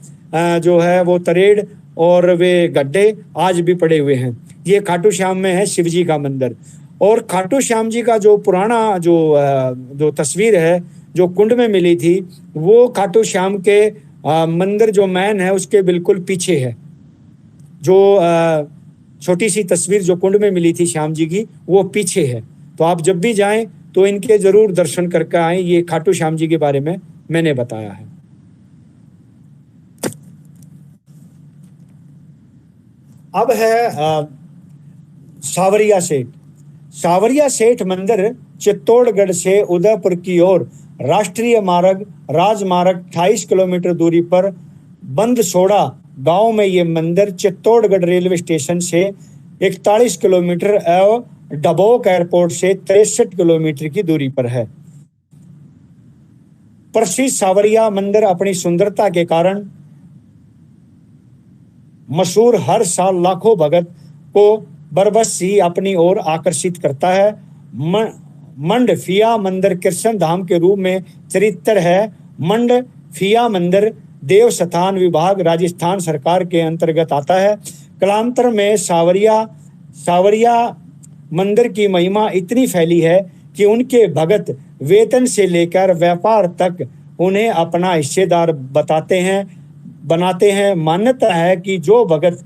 जो है वो तरेड़ और वे गड्ढे आज भी पड़े हुए हैं। ये खाटू श्याम में है शिव जी का मंदिर। और खाटू श्याम जी का जो पुराना जो तस्वीर है जो कुंड में मिली थी, वो खाटू श्याम के मंदिर जो मैन है उसके बिल्कुल पीछे है। जो छोटी सी तस्वीर जो कुंड में मिली थी श्याम जी की, वो पीछे है। तो आप जब भी जाएं तो इनके जरूर दर्शन करके आएं। ये खाटू श्याम जी के बारे में मैंने बताया है। अब है सावरिया सेठ। सावरिया सेठ मंदिर चित्तौड़गढ़ से उदयपुर की ओर राष्ट्रीय मार्ग राजमार्ग 28 किलोमीटर दूरी पर बंदसोड़ा गांव में ये मंदिर चित्तौड़गढ़ रेलवे स्टेशन से 41 किलोमीटर एवं डबोक एयरपोर्ट से 63 किलोमीटर की दूरी पर है। प्रसिद्ध सावरिया मंदिर अपनी सुंदरता के कारण मशहूर, हर साल लाखों भगत को बरबस ही अपनी ओर आकर्षित करता है। मंडफिया मंदिर कृष्ण धाम के रूप में चरित्र है। मंडफिया मंदिर देव स्थान विभाग राजस्थान सरकार के अंतर्गत आता है। कालांतर में सावरिया मंदिर की महिमा इतनी फैली है कि उनके भगत वेतन से लेकर व्यापार तक उन्हें अपना हिस्सेदार बनाते हैं। मान्यता है कि जो भगत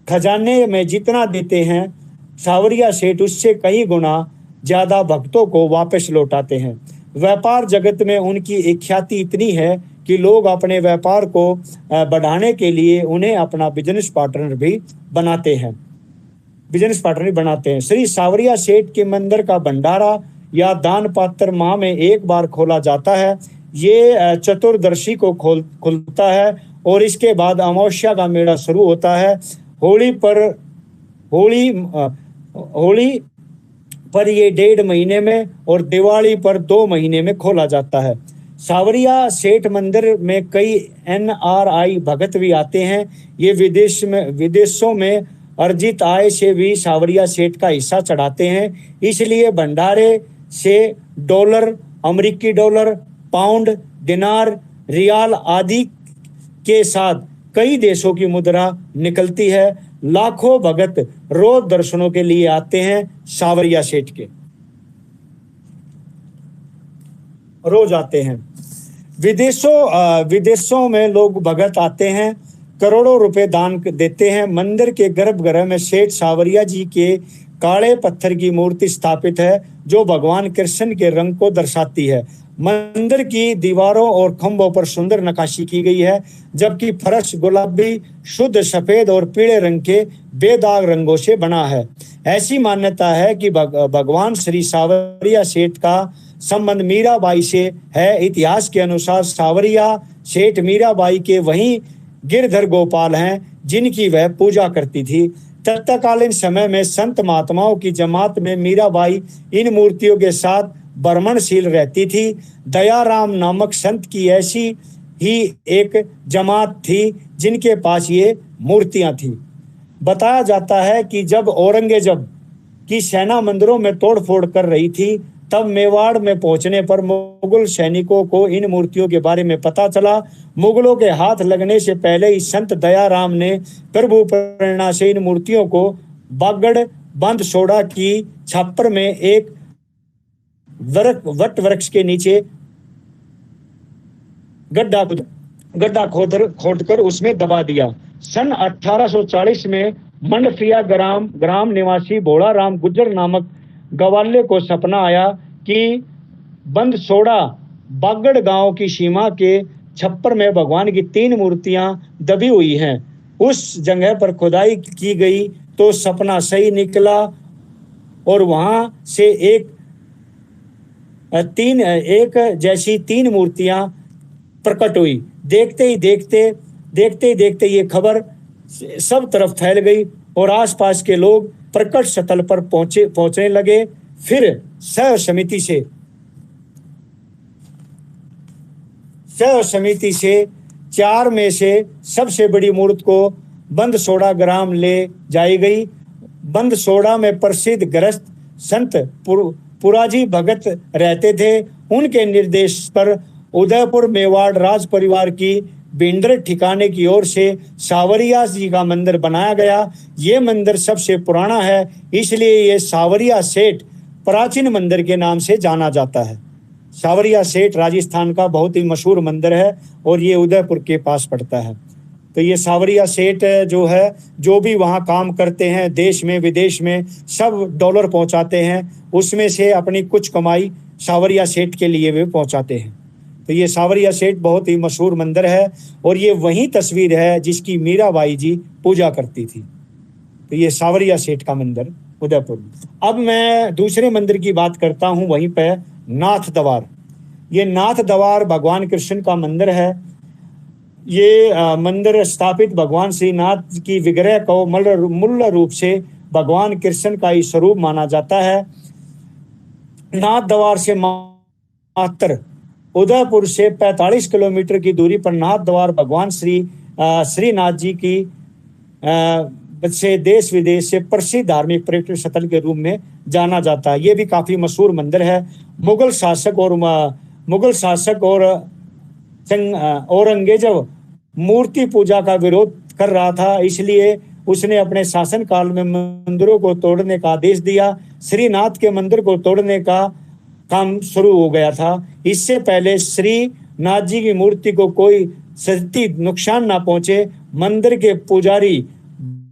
खजाने में जितना देते हैं, सावरिया सेठ उससे कई गुना ज्यादा भक्तों को वापस लौटाते हैं। व्यापार जगत में उनकी एक ख्याति इतनी है कि लोग अपने व्यापार को बढ़ाने के लिए उन्हें अपना बिजनेस पार्टनर भी बनाते हैं। श्री सावरिया सेठ के मंदिर का भंडारा या दान पात्र माह में एक बार खोला जाता है। ये चतुर्दशी को खुलता है और इसके बाद अमावस्या का मेला शुरू होता है। होली पर ये 1.5 महीने में और दिवाली पर 2 महीने में खोला जाता है। सावरिया सेठ मंदिर में कई NRI भगत भी आते हैं। ये विदेशों में अर्जित आय से भी सावरिया सेठ का हिस्सा चढ़ाते हैं। इसलिए भंडारे से डॉलर, अमेरिकी डॉलर, पाउंड, दिनार, रियाल आदि के साथ कई देशों की मुद्रा निकलती है। लाखों भगत रोज दर्शनों के लिए आते हैं सावरिया सेठ के, रोज आते हैं। विदेशों में लोग भगत आते हैं, करोड़ों रुपए दान देते हैं। मंदिर के गर्भगृह में सेठ सावरिया जी के काले पत्थर की मूर्ति स्थापित है जो भगवान कृष्ण के रंग को दर्शाती है। मंदिर की दीवारों और खंभों पर सुंदर नक्काशी की गई है, जबकि फर्श गुलाबी, शुद्ध सफेद और पीले रंग के बेदाग रंगों से बना है। ऐसी मान्यता है कि भगवान श्री सावरिया सेठ का संबंध मीराबाई से है। इतिहास के अनुसार सावरिया सेठ मीराबाई के वही गिरधर गोपाल हैं जिनकी वह पूजा करती थी। तत्कालीन समय में संत महात्माओं की जमात में मीराबाई इन मूर्तियों के साथ भ्रमणशील रहती थी। दयाराम नामक संत की ऐसी ही एक जमात थी जिनके पास ये मूर्तियां थी। बताया जाता है कि जब औरंगजेब की सेना मंदिरों में तोड़फोड़ कर रही थी, तब मेवाड़ में पहुंचने पर मुगल सैनिकों को इन मूर्तियों के बारे में पता चला। मुगलों के हाथ लगने से पहले ही संत दयाराम ने प्रभु प्रेरणा से इन मूर्तियों को बागड़ बंदसोड़ा की छापर में एक वट वृक्ष के नीचे गड्ढा खोदकर उसमें दबा दिया। सन 1840 में मंडफिया ग्राम निवासी भोला राम गुज्जर नामक गवाले को सपना आया कि बंदसोड़ा बागड़ गांव की सीमा के छप्पर में भगवान की 3 मूर्तियां दबी हुई हैं। उस जगह पर खुदाई की गई तो सपना सही निकला और वहां से एक जैसी 3 मूर्तियां प्रकट हुई। देखते ही देखते ये खबर सब तरफ फैल गई और आसपास के लोग प्रकट स्थल पर पहुंचने लगे। फिर शैव समिति से 4 में से सबसे बड़ी मूर्ति को बंदसोड़ा ग्राम ले जाई गई। बंदसोड़ा में प्रसिद्ध गृहस्थ संत पुराजी भगत रहते थे। उनके निर्देश पर उदयपुर मेवाड़ राज परिवार की भिंडर ठिकाने की ओर से सावरिया जी का मंदिर बनाया गया। ये मंदिर सबसे पुराना है, इसलिए ये सावरिया सेठ प्राचीन मंदिर के नाम से जाना जाता है। सावरिया सेठ राजस्थान का बहुत ही मशहूर मंदिर है और ये उदयपुर के पास पड़ता है। तो ये सावरिया सेठ जो है, जो भी वहाँ काम करते हैं देश में विदेश में, सब डॉलर पहुँचाते हैं, उसमें से अपनी कुछ कमाई सावरिया सेठ के लिए वे पहुँचाते हैं। तो ये सावरिया सेठ बहुत ही मशहूर मंदिर है और ये वही तस्वीर है जिसकी मीराबाई जी पूजा करती थी। तो ये सावरिया सेठ का मंदिर उदयपुर। अब मैं दूसरे मंदिर की बात करता हूँ, वहीं पे नाथ द्वार। ये नाथ द्वार भगवान कृष्ण का मंदिर है। ये मंदिर स्थापित भगवान श्रीनाथ की विग्रह को मूल रूप से भगवान कृष्ण का ही स्वरूप माना जाता है। नाथ द्वार से मात्र उदयपुर से 45 किलोमीटर की दूरी पर नाथ द्वार भगवान श्रीनाथ जी की से देश विदेश से प्रसिद्ध धार्मिक पर्यटन स्थल के रूप में जाना जाता है। ये भी काफी मशहूर मंदिर है। मुगल शासक और औरंगजेब मूर्ति पूजा का विरोध कर रहा था, इसलिए उसने अपने शासन काल में मंदिरों को तोड़ने का आदेश दिया। श्रीनाथ के मंदिर को तोड़ने का काम शुरू हो गया था। इससे पहले श्रीनाथ जी की मूर्ति को कोई सस्ती नुकसान ना पहुंचे, मंदिर के पुजारी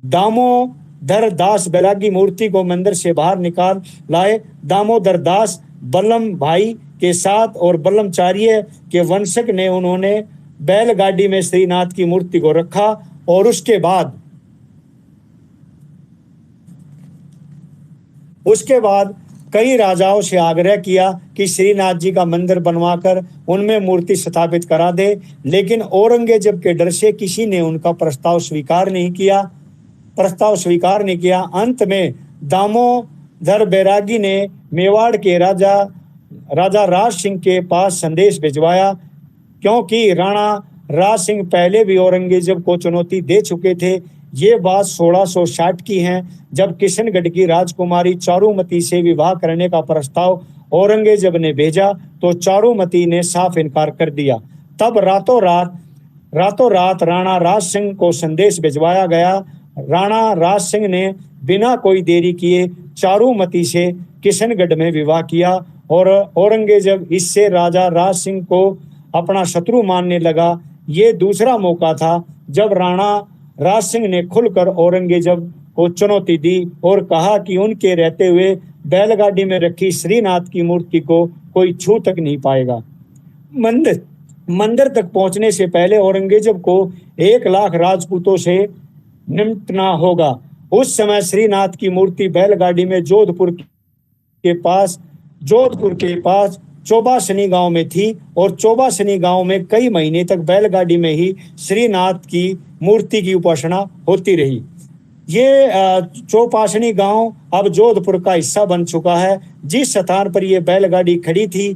दामोदर दास बैरागी मूर्ति को मंदिर से बाहर निकाल लाए। दामोदर दास बल्लम भाई के साथ और बल्लमचार्य के वंशक ने उन्होंने बैलगाड़ी में श्रीनाथ की मूर्ति को रखा और उसके बाद कई राजाओं से आग्रह किया कि श्रीनाथ जी का मंदिर बनवाकर उनमें मूर्ति स्थापित करा दे, लेकिन औरंगजेब के डर से किसी ने उनका प्रस्ताव स्वीकार नहीं किया। अंत में दामोदर बैरागी ने मेवाड़ के राजा राज सिंह के पास संदेश भिजवाया, क्योंकि राणा राज सिंह पहले भी औरंगजेब को चुनौती दे चुके थे। ये बात 1660 की है, जब किशनगढ़ की राजकुमारी चारुमती से विवाह करने का प्रस्ताव औरंगजेब ने भेजा तो चारुमती ने साफ इनकार कर दिया। तब रातों रात राणा राज सिंह को संदेश भिजवाया गया। राणा राज सिंह ने बिना कोई देरी किए चारुमती से किशनगढ़ में विवाह किया और औरंगजेब इससे राजा राज सिंह को अपना शत्रु मानने लगा। ये दूसरा मौका था जब राणा राज सिंह ने खुलकर औरंगजेब को चुनौती दी और कहा कि उनके रहते हुए बैलगाड़ी में रखी श्रीनाथ की मूर्ति को कोई छू तक नहीं पाएगा। मंदिर तक पहुंचने से पहले औरंगजेब को 1 लाख राजपूतों से निपटना होगा। उस समय श्रीनाथ की मूर्ति बैलगाड़ी में जोधपुर के पास चौबासनी गांव में थी और चौबासनी गांव में कई महीने तक बैलगाड़ी में ही श्रीनाथ की मूर्ति की उपासना होती रही। ये चौपासनी गांव अब जोधपुर का हिस्सा बन चुका है। जिस स्थान पर ये बैलगाड़ी खड़ी थी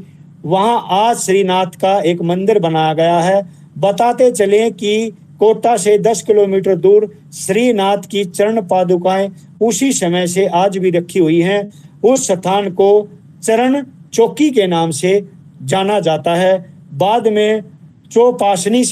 वहां आज श्रीनाथ का एक मंदिर बनाया गया है। बताते चले कि कोटा से 10 किलोमीटर दूर श्रीनाथ की चरण पादुकाएं उसी समय से आज भी रखी हुई हैं। उस स्थान को चरण चौकी के नाम से जाना जाता है। बाद में चौपासनी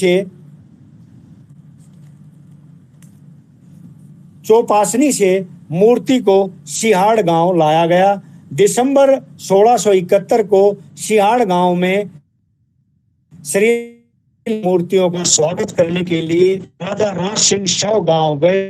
से मूर्ति को सिहाड़ गांव लाया गया। दिसंबर 1671 को सिहाड़ गांव में श्री मूर्तियों का स्वागत करने के लिए राजा राज सिंह शव गांव गए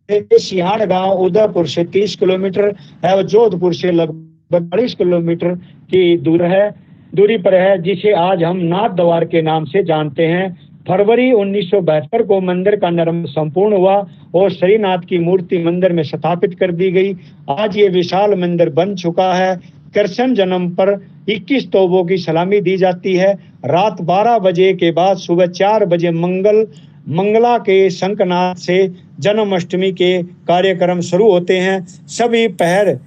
सिहाड़ गांव उदयपुर से 30 किलोमीटर है और जोधपुर से लगभग 40 किलोमीटर की दूरी पर है, जिसे आज हम नाथ द्वार के नाम से जानते हैं। फरवरी 1972 को मंदिर का निर्माण संपूर्ण हुआ और श्रीनाथ की मूर्ति मंदिर में स्थापित कर दी गई। आज ये विशाल मंदिर बन चुका है। कृष्ण जन्म पर 21 तोपों की सलामी दी जाती है। रात 12 बजे के बाद सुबह 4 बजे मंगला के शंखनाद से जन्माष्टमी के कार्यक्रम शुरू होते हैं। सभी पहर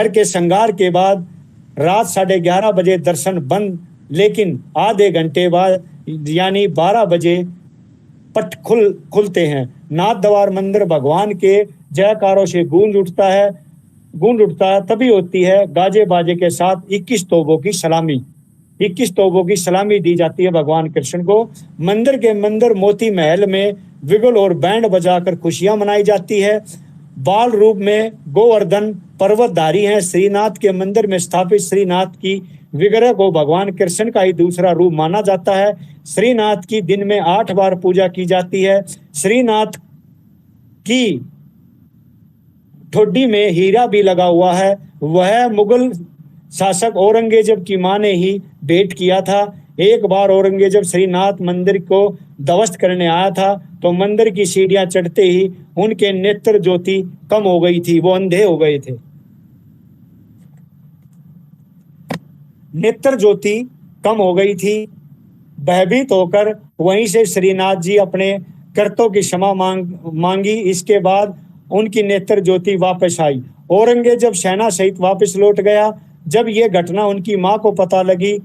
के श्रृंगार के बाद रात 11:30 बजे दर्शन बंद, लेकिन आधे घंटे बाद यानी 12 बजे पट खुलते हैं। नाथ द्वार मंदिर भगवान के जयकारों से गूंज उठता है। तभी होती है गाजे बाजे के साथ 21 तोपों की सलामी दी जाती है भगवान कृष्ण को। मंदिर मोती महल में विगुल और बैंड बजाकर खुशियां मनाई जाती है। बाल रूप में गोवर्धन पर्वतधारी हैं। श्रीनाथ के मंदिर में स्थापित श्रीनाथ की विग्रह को भगवान कृष्ण का ही दूसरा रूप माना जाता है। श्रीनाथ की दिन में 8 बार पूजा की जाती है। श्रीनाथ की ठोडी में हीरा भी लगा हुआ है। वह मुगल शासक औरंगजेब की मां ने ही भेंट किया था। एक बार औरंगजेब श्रीनाथ मंदिर को ध्वस्त करने आया था तो मंदिर की सीढ़ियां चढ़ते ही उनके नेत्र ज्योति कम हो गई थी, वो अंधे हो गए थे। नेत्र ज्योति कम हो गई थी। भयभीत होकर वहीं से श्रीनाथ जी अपने कर्तों की क्षमा मांगी। इसके बाद उनकी नेत्र ज्योति वापस आई। औरंगजेब सेना सहित वापस लौट गया। जब ये घटना उनकी मां को पता लगी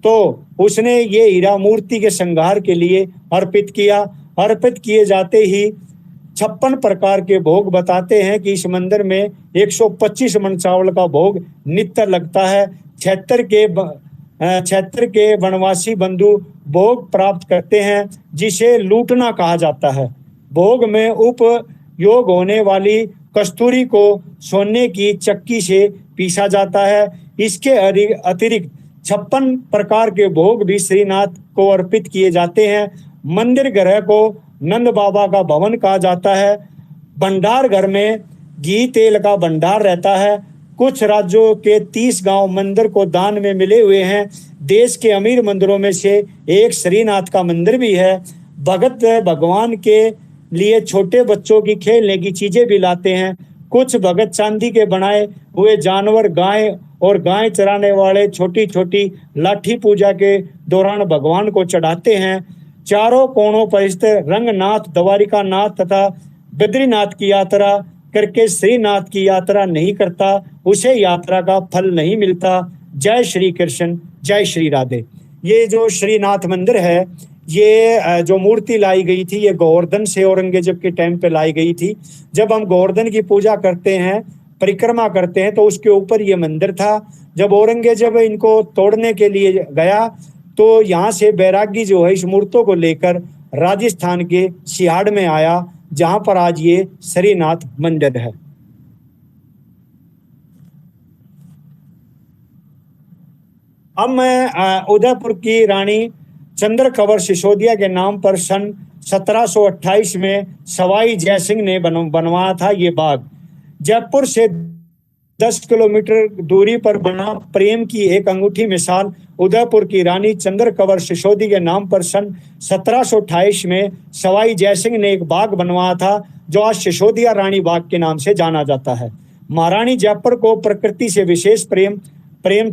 तो उसने ये हीरा मूर्ति के श्रृंगार के लिए अर्पित किया। अर्पित किए जाते ही 56 प्रकार के भोग बताते हैं कि इस मंदिर में 125 मन चावल का भोग नित्य लगता है। 76 के वनवासी बंधु भोग प्राप्त करते हैं, जिसे लूटना कहा जाता है। भोग में उपयोग होने वाली कस्तूरी को सोने की चक्की से पीसा जाता है। इसके अतिरिक्त 56 प्रकार के भोग भी श्रीनाथ को अर्पित किए जाते हैं। मंदिर गृह को नंद बाबा का भवन कहा जाता है। भंडार घर में घी तेल का भंडार रहता है। कुछ राज्यों के 30 गांव मंदिर को दान में मिले हुए हैं। देश के अमीर मंदिरों में से एक श्रीनाथ का मंदिर भी है। भगत भगवान के लिए छोटे बच्चों की खेलने की चीजें भी लाते हैं। कुछ भगत चांदी के बनाए हुए जानवर, गाय चराने वाले छोटी छोटी लाठी पूजा के दौरान भगवान को चढ़ाते हैं। चारों कोणों पर स्थित रंगनाथ, द्वारिका नाथ तथा बद्रीनाथ की यात्रा करके श्रीनाथ की यात्रा नहीं करता, उसे यात्रा का फल नहीं मिलता। जय श्री कृष्ण, जय श्री राधे। ये जो श्रीनाथ मंदिर है, ये जो मूर्ति लाई गई थी, ये गोवर्धन से औरंगजेब के टाइम पे लाई गई थी। जब हम गोवर्धन की पूजा करते हैं, परिक्रमा करते हैं, तो उसके ऊपर ये मंदिर था। जब औरंगजेब इनको तोड़ने के लिए गया तो यहाँ से बैरागी जो है इस मूर्तों को लेकर राजस्थान के सिहाड़ में आया, जहां पर आज ये श्रीनाथ मंदिर है। अब मैं उदयपुर की रानी चंद्र कंवर सिसोदिया के नाम पर सन 1728 में सवाई जयसिंह ने बनवाया था ये बाग। जयपुर से 10 किलोमीटर दूरी पर बना प्रेम की एक अंगूठी मिसाल उदयपुर की रानी चंद्र कंवर सिसोदिया के नाम पर सन 1728 में सवाई जयसिंह ने एक बाग बनवाया था, जो आज सिसोदिया रानी बाग के नाम से जाना जाता है। महारानी जयपुर को प्रकृति से विशेष प्रेम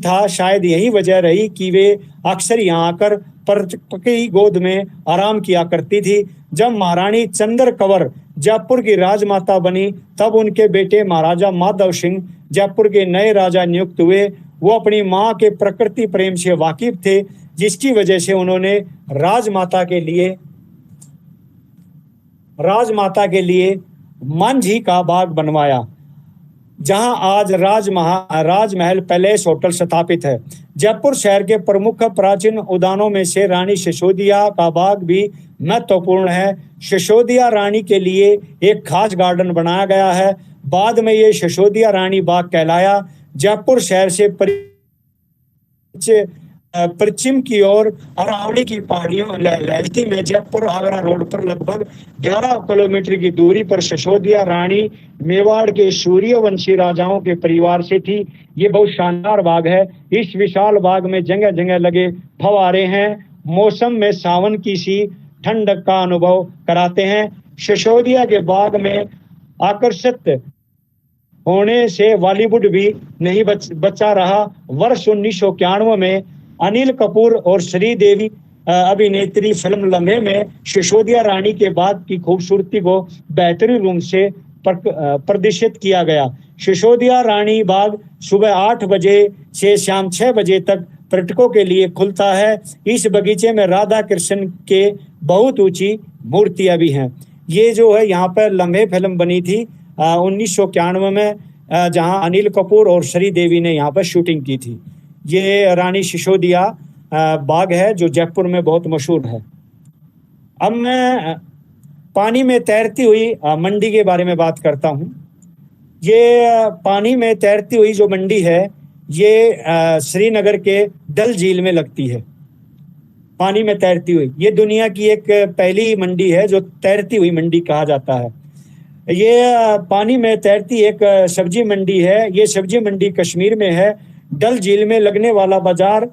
था। शायद यही वजह रही कि वे अक्सर यहाँ आकर की गोद में आराम किया करती थी। जब महारानी चंद्र कंवर जयपुर की राजमाता बनी, तब उनके बेटे महाराजा माधव सिंह जयपुर के नए राजा नियुक्त हुए। वो अपनी मां के प्रकृति प्रेम से वाकिफ थे, जिसकी वजह से उन्होंने राजमाता के लिए मांझी का बाग बनवाया, जहां आज राजमहल पैलेस होटल स्थापित है। जयपुर शहर के प्रमुख प्राचीन उद्यानों में से रानी सिसोदिया का बाग भी महत्वपूर्ण है। सिसोदिया रानी के लिए एक खास गार्डन बनाया गया है। बाद में ये सिसोदिया रानी बाग कहलाया। जयपुर शहर से पश्चिम की ओर अरावली की पहाड़ियों लहलती में जयपुर आगरा रोड पर लगभग 11 किलोमीटर की दूरी पर सिसोदिया रानी मेवाड़ के सूर्यवंशी राजाओं के परिवार से थी। ये बहुत शानदार बाग है। इस विशाल बाग में जगह जगह लगे फव्वारे हैं, मौसम में सावन की सी ठंडक का अनुभव कराते हैं। सिसोदिया के बाग में आकर्षित होने से बॉलीवुड भी नहीं बचा रहा। वर्ष 1991 में अनिल कपूर और श्रीदेवी अभिनेत्री फिल्म लम्हे में सिसोदिया रानी के बाग की खूबसूरती को बेहतरीन रूप से प्रदर्शित किया गया। सिसोदिया रानी बाग सुबह 8 बजे से शाम 6 बजे तक पर्यटकों के लिए खुलता है। इस बगीचे में राधा कृष्ण के बहुत ऊंची मूर्तियां भी हैं। ये जो है यहाँ पर लम्हे फिल्म बनी थी 1991 में, जहां अनिल कपूर और श्रीदेवी ने यहाँ पर शूटिंग की थी। ये रानी सिसोदिया बाग है जो जयपुर में बहुत मशहूर है। अब मैं पानी में तैरती हुई मंडी के बारे में बात करता हूँ। ये पानी में तैरती हुई जो मंडी है ये श्रीनगर के डल झील में लगती है। पानी में तैरती हुई, ये दुनिया की एक पहली मंडी है जो तैरती हुई मंडी कहा जाता है। ये पानी में तैरती एक सब्जी मंडी है। ये सब्जी मंडी कश्मीर में है। डल झील में लगने वाला बाजार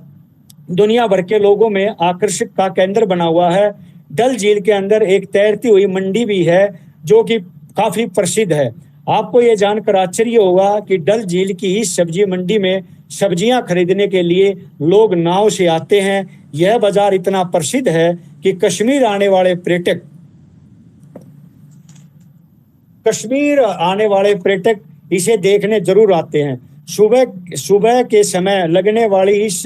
दुनिया भर के लोगों में आकर्षण का केंद्र बना हुआ है। डल झील के अंदर एक तैरती हुई मंडी भी है जो कि काफी प्रसिद्ध है। आपको ये जानकर आश्चर्य होगा कि डल झील की इस सब्जी मंडी में सब्जियां खरीदने के लिए लोग नाव से आते हैं। यह बाजार इतना प्रसिद्ध है कि कश्मीर आने वाले पर्यटक इसे देखने जरूर आते हैं। सुबह के समय लगने वाली इस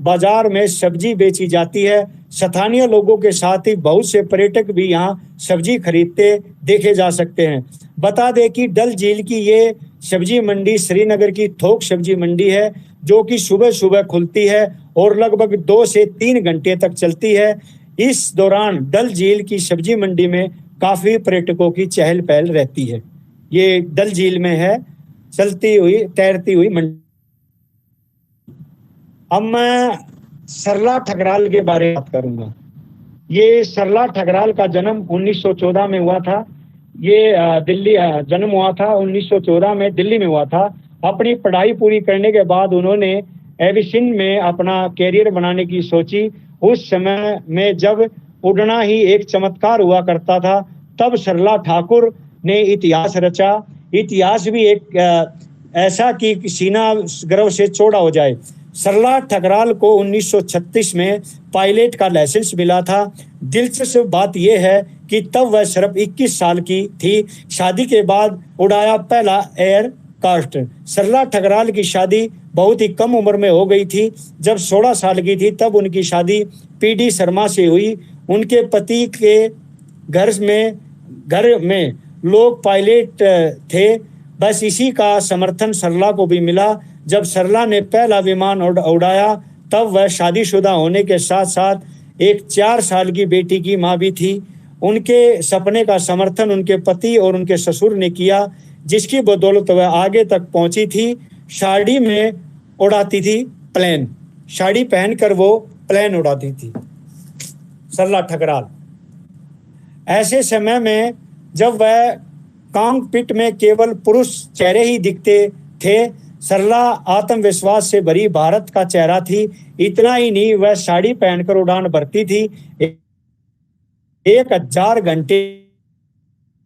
बाजार में सब्जी बेची जाती है। स्थानीय लोगों के साथ ही बहुत से पर्यटक भी यहाँ सब्जी खरीदते देखे जा सकते हैं। बता दें कि डल झील की ये सब्जी मंडी श्रीनगर की थोक सब्जी मंडी है जो कि सुबह सुबह खुलती है और लगभग 2 से 3 घंटे तक चलती है। इस दौरान डल झील की सब्जी मंडी में काफी पर्यटकों की चहल पहल रहती है। ये डल झील में है चलती हुई तैरती हुई मंडी। अब मैं सरला ठकराल के बारे में बात करूंगा। ये सरला ठकराल का जन्म 1914 में हुआ था। ये दिल्ली जन्म हुआ था 1914 में, दिल्ली में हुआ था। अपनी पढ़ाई पूरी करने के बाद उन्होंने एविएशन में अपना कैरियर बनाने की सोची। उस समय में जब उड़ना ही एक चमत्कार हुआ करता था तब सरला ठाकुर ने इतिहास रचा। इतिहास भी एक ऐसा कि सीना गर्व से चौड़ा हो जाए। सरला ठकराल को 1936 में पायलट का लाइसेंस मिला था। दिलचस्प बात यह है कि तब वह सिर्फ 21 साल की थी। शादी के बाद उड़ाया पहला एयरक्राफ्ट। सरला ठकराल की शादी बहुत ही कम उम्र में हो गई थी। जब 16 साल की थी तब उनकी शादी पीडी शर्मा से हुई। उनके पति के घर में लोग पायलट थे। बस इसी का समर्थन सरला को भी मिला। जब सरला ने पहला विमान उड़ाया तब वह शादीशुदा होने के साथ साथ एक 4 साल की बेटी की मां भी थी। उनके सपने का समर्थन उनके पति और उनके ससुर ने किया, जिसकी बदौलत वह आगे तक पहुंची थी। साड़ी में उड़ाती थी प्लेन, साड़ी पहनकर वो प्लेन उड़ाती थी सरला ठकराल। ऐसे समय में जब वह कॉकपिट में केवल पुरुष चेहरे ही दिखते थे, सरला आत्मविश्वास से भरी भारत का चेहरा थी। इतना ही नहीं, वह साड़ी पहनकर उड़ान भरती थी। 1000 घंटे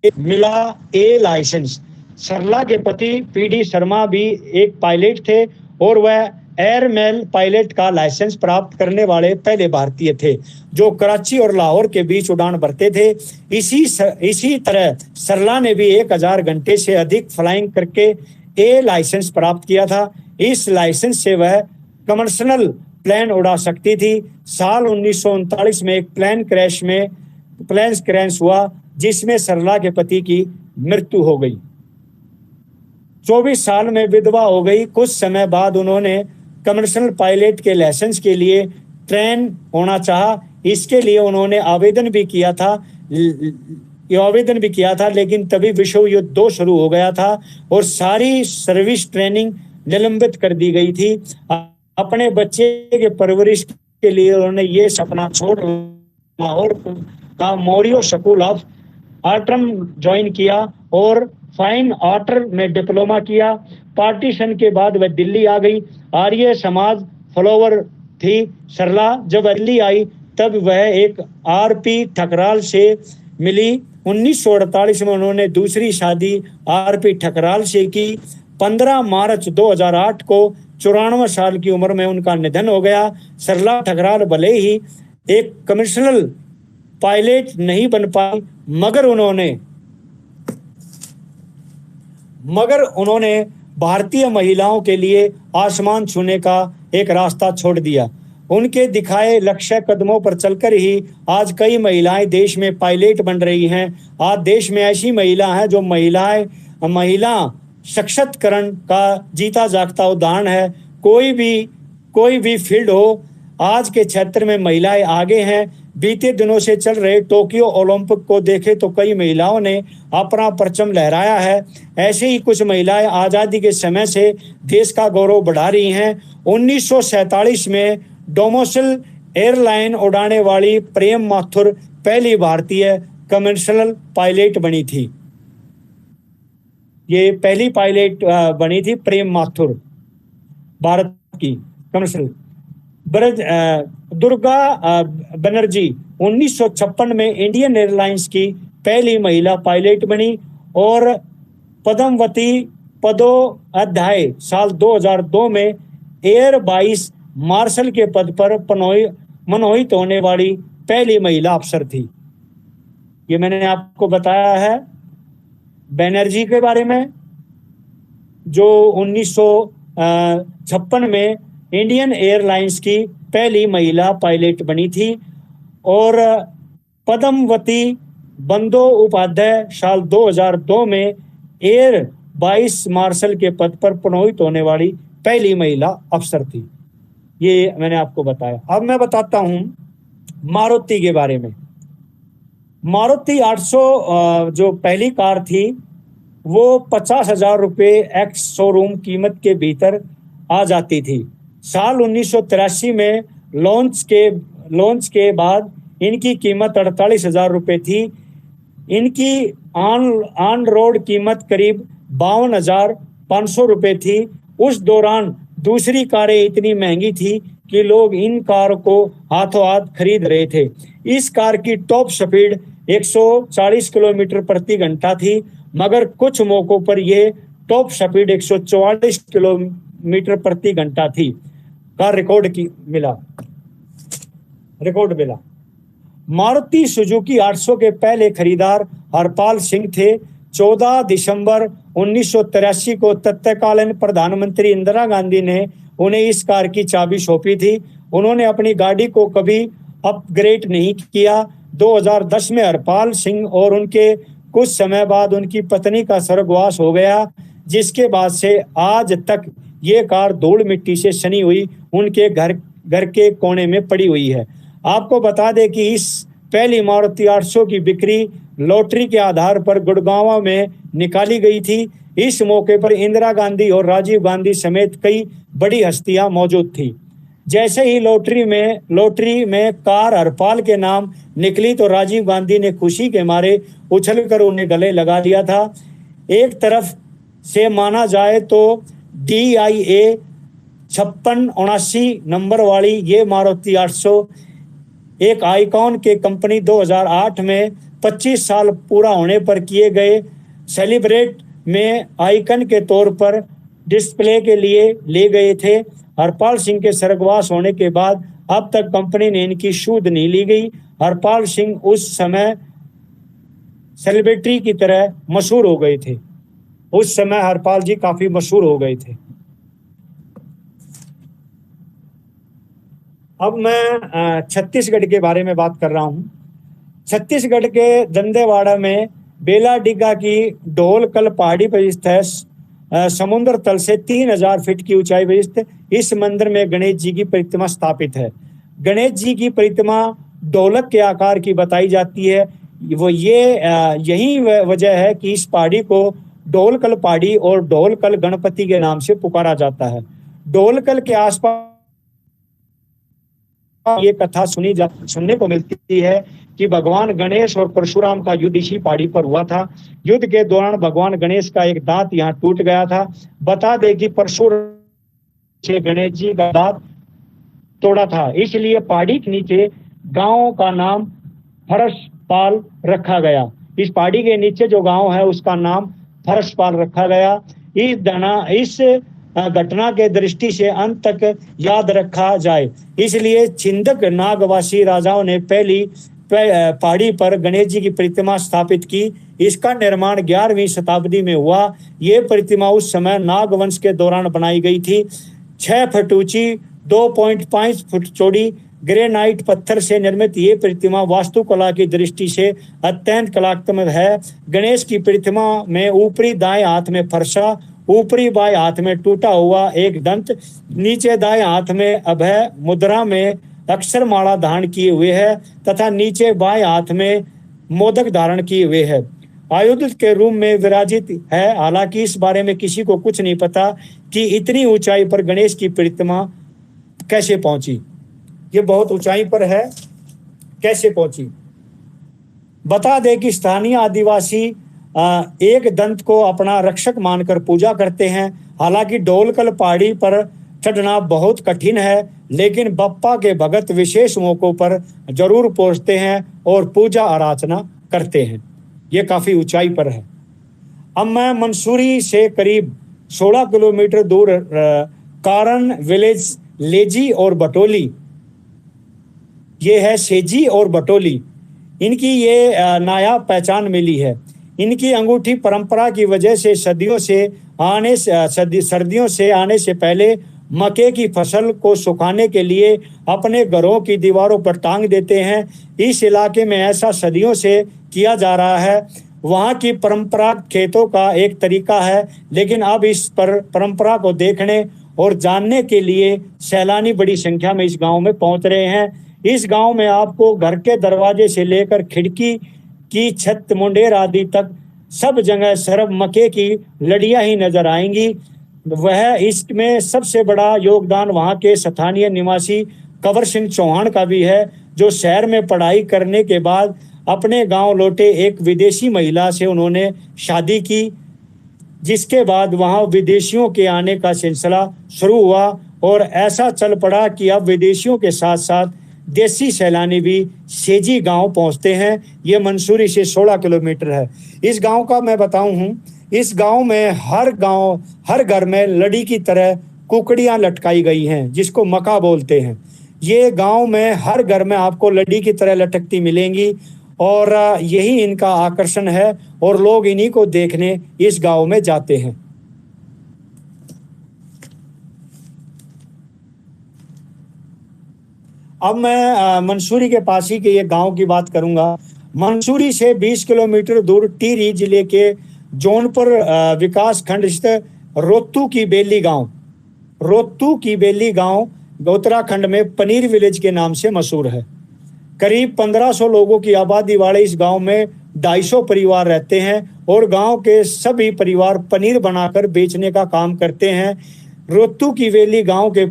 मिला ए लाइसेंस। सरला के पति पीडी शर्मा भी एक पायलट थे और वह एयरमेल पायलट का लाइसेंस प्राप्त करने वाले पहले भारतीय थे जो कराची और लाहौर के बीच उड़ान भरते थे। इसी तरह सरला ने भी 1000 घंटे से अधिक फ्लाइंग करके ए लाइसेंस प्राप्त किया था। इस लाइसेंस से वह कमर्शियल प्लेन उड़ा सकती थी। साल 1939 में एक प्लेन क्रैश हुआ जिसमें सरला के पति की मृत्यु हो गई। 24 साल में विधवा हो गई। कुछ समय बाद उन्होंने कमर्शियल पायलट के लाइसेंस के लिए ट्रेन होना चाहा। इसके लिए उन्होंने आवेदन भी किया था, लेकिन तभी विश्व युद्ध 2 शुरू हो गया था और सारी सर्विस ट्रेनिंग निलंबित कर दी गई थी। अपने बच्चे के परवरिश के लिए उन्होंने ये सपना छोड़ लाहौर का Moreau school of Artem join किया और फाइन आर्ट में डिप्लोमा किया। पार्टीशन के बाद वह दिल्ली आ गई। आर्य समाज फॉलोवर थी सरला। जब दिल्ली आई तब वह एक आरपी ठकराल से मिली। 1948 में उन्होंने दूसरी शादी आरपी ठकराल से की। 15 मार्च 2008 को 94 साल की उम्र में उनका निधन हो गया। सरला ठकराल भले ही एक कमर्शियल पायलट नहीं बन पाई, मगर उन्होंने भारतीय महिलाओं के लिए आसमान छूने का एक रास्ता छोड़ दिया। उनके दिखाए लक्ष्य कदमों पर चलकर ही आज कई महिलाएं देश में पायलट बन रही हैं। आज देश में ऐसी महिला हैं जो महिला सशक्तिकरण का जीता जागता उदाहरण है। कोई भी फील्ड हो, आज के क्षेत्र में महिलाएं आगे हैं। बीते दिनों से चल रहे टोक्यो ओलंपिक को देखें तो कई महिलाओं ने अपना परचम लहराया है। ऐसे ही कुछ महिलाएं आज़ादी के समय से देश का गौरव बढ़ा रही हैं। 1947 में डोमोसिल एयरलाइन उड़ाने वाली प्रेम माथुर पहली भारतीय कमर्शियल पायलट बनी थी। ये पहली पायलट बनी थी प्रेम माथुर, भारत की कमर्शियल। दुर्गा बनर्जी 1956 में इंडियन एयरलाइंस की पहली महिला पायलट बनी और पद्मावती पदोअध्याय साल 2002 में एयर वाइस मार्शल के पद पर मनोनीत होने वाली पहली महिला अफसर थी। ये मैंने आपको बताया है बनर्जी के बारे में, जो 1956 में इंडियन एयरलाइंस की पहली महिला पायलट बनी थी। और पद्मावती बंदोपाध्याय साल 2002 में एयर वाइस मार्शल के पद पर मनोनीत होने वाली पहली महिला अफसर थी। ये मैंने आपको बताया। अब मैं बताता हूं मारुति के बारे में। मारुति 800 जो पहली कार थी वो 50,000 रुपये एक्स शोरूम कीमत के भीतर आ जाती थी। साल 1983 में लॉन्च के बाद इनकी कीमत 48,000 रुपये थी। इनकी ऑन रोड कीमत करीब 52,500 रुपये थी। उस दौरान दूसरी कारें इतनी महंगी थी कि लोग इन कार को हाथों हाथ खरीद रहे थे। इस कार की टॉप स्पीड 140 किलोमीटर प्रति घंटा थी, मगर कुछ मौकों पर यह टॉप स्पीड 144 किलोमीटर प्रति घंटा थी का रिकॉर्ड मिला। मारुति सुजुकी 800 के पहले खरीदार हरपाल सिंह थे। 14 दिसंबर 1983 को तत्कालीन प्रधानमंत्री इंदिरा गांधी ने उन्हें इस कार की चाबी सौंपी थी। उन्होंने अपनी गाड़ी को कभी अपग्रेड नहीं किया। 2010 में हरपाल सिंह और उनके कुछ समय बाद उनकी पत्नी का स्वर्गवास हो गया, जिसके बाद से आज तक ये कार धूल मिट्टी से सनी हुई उनके घर के कोने में पड़ी हुई है। आपको बता दें कि इस पहली मारुति 800 की बिक्री लॉटरी के आधार पर गुड़गांव में निकाली गई थी। इस मौके पर इंदिरा गांधी और राजीव गांधी समेत कई बड़ी हस्तियां मौजूद थी। जैसे ही लॉटरी में कार हरपाल के नाम निकली तो राजीव गांधी ने खुशी के मारे उछलकर उन्हें गले लगा लिया था। एक तरफ से माना जाए तो DIA 5679 नंबर वाली ये मारुति 800 एक आइकॉन के कंपनी 2008 में 25 साल पूरा होने पर किए गए सेलिब्रेट में आइकन के तौर पर डिस्प्ले के लिए ले गए थे। हरपाल सिंह के स्वर्गवास होने के बाद अब तक कंपनी ने इनकी सूद नहीं ली गई। हरपाल सिंह उस समय सेलिब्रिटी की तरह मशहूर हो गए थे। उस समय हरपाल जी काफी मशहूर हो गए थे। अब मैं छत्तीसगढ़ के बारे में बात कर रहा हूँ। छत्तीसगढ़ के दंतेवाड़ा में बेलाडिगा की ढोलकल पहाड़ी पर स्थित है। समुद्र तल से 3000 फीट की ऊंचाई पर स्थित इस मंदिर में गणेश जी की प्रतिमा स्थापित है। गणेश जी की प्रतिमा ढोलक के आकार की बताई जाती है। यही वजह है कि इस पहाड़ी को ढोलकल पहाड़ी और ढोलकल गणपति के नाम से पुकारा जाता है। ढोलकल के आसपास ये कथा सुनने को मिलती है कि भगवान गणेश और परशुराम का युद्ध इसी पहाड़ी पर हुआ था। युद्ध के दौरान भगवान गणेश का एक दांत यहाँ टूट गया था। बता दे कि परशुराम से गणेश जी का दांत तोड़ा था, इसलिए पहाड़ी के नीचे गांव का नाम फरसपाल रखा गया। इस पहाड़ी के नीचे जो गांव है उसका नाम फरसपाल रखा गया। इस घटना के दृष्टि से अंत तक याद रखा जाए, इसलिए छिंदक नागवासी राजाओं ने पहली पहाड़ी पर गणेश जी की प्रतिमा स्थापित की। इसका निर्माण 11वीं शताब्दी में हुआ। ये प्रतिमा उस समय नागवंश के दौरान बनाई गई थी। 6 फुट ऊंची, 2.5 फुट चौड़ी ग्रेनाइट पत्थर से निर्मित ये प्रतिमा वास्तुकला की दृष्टि से अत्यंत कलात्मक है। गणेश की प्रतिमा में ऊपरी दाएं हाथ में फरसा, ऊपरी बाएं हाथ में टूटा हुआ एक दंत, नीचे दाएं हाथ में अभय मुद्रा में अक्षर माला धारण किए हुए है तथा नीचे बाएं हाथ में मोदक धारण किए हुए है। आयुध के रूप में विराजित है। हालांकि इस बारे में किसी को कुछ नहीं पता कि इतनी ऊंचाई पर गणेश की प्रतिमा कैसे पहुंची। ये बहुत ऊंचाई पर है, कैसे पहुंची। बता दे कि स्थानीय आदिवासी एक दंत को अपना रक्षक मानकर पूजा करते हैं। हालांकि ढोलकल पहाड़ी पर चढ़ना बहुत कठिन है, लेकिन बप्पा के भगत विशेष मौकों पर जरूर पहुंचते हैं और पूजा आराधना करते हैं। ये काफी ऊंचाई पर है। अब मैं मंसूरी से करीब 16 किलोमीटर दूर कारण विलेज लेजी और बटोली, ये है सेजी और बटोली, इनकी ये नायाब पहचान मिली है। इनकी अंगूठी परंपरा की वजह से सर्दियों से आने से पहले मक्के की फसल को सुखाने के लिए अपने घरों की दीवारों पर टांग देते हैं। इस इलाके में ऐसा सदियों से किया जा रहा है। वहाँ की परंपरा खेतों का एक तरीका है, लेकिन अब इस परंपरा को देखने और जानने के लिए सैलानी बड़ी संख्या में इस गांव में पहुंच रहे हैं। इस गांव में आपको घर के दरवाजे से लेकर खिड़की की छत मुंडेर आदि तक सब जगह सिर्फ मक्के की लड़ियां ही नजर आएंगी। वह इसमें सबसे बड़ा योगदान वहां के स्थानीय निवासी कंवर सिंह चौहान का भी है, जो शहर में पढ़ाई करने के बाद अपने गांव लौटे। एक विदेशी महिला से उन्होंने शादी की, जिसके बाद वहां विदेशियों के आने का सिलसिला शुरू हुआ और ऐसा चल पड़ा कि अब विदेशियों के साथ साथ देसी सैलानी भी सेजी गांव पहुंचते हैं। ये मंसूरी से 16 किलोमीटर है। इस गांव का मैं बताऊं हूं, इस गांव में हर घर में लड़ी की तरह कुकड़ियां लटकाई गई हैं, जिसको मका बोलते हैं। ये गांव में हर घर में आपको लड़ी की तरह लटकती मिलेंगी और यही इनका आकर्षण है और लोग इन्हीं को देखने इस गांव में जाते हैं। अब मैं मंसूरी के पास ही के ये गांव की बात करूंगा। मंसूरी से 20 किलोमीटर दूर टिहरी जिले के जौनपुर विकास खंड स्थित रोत्तू की बेली गांव उत्तराखंड में पनीर विलेज के नाम से मशहूर है। करीब 1500 लोगों की आबादी वाले इस गांव में 250 परिवार रहते हैं और गांव के सभी परिवार पनीर बनाकर बेचने का काम करते हैं। रोत्तू की बेली गांव के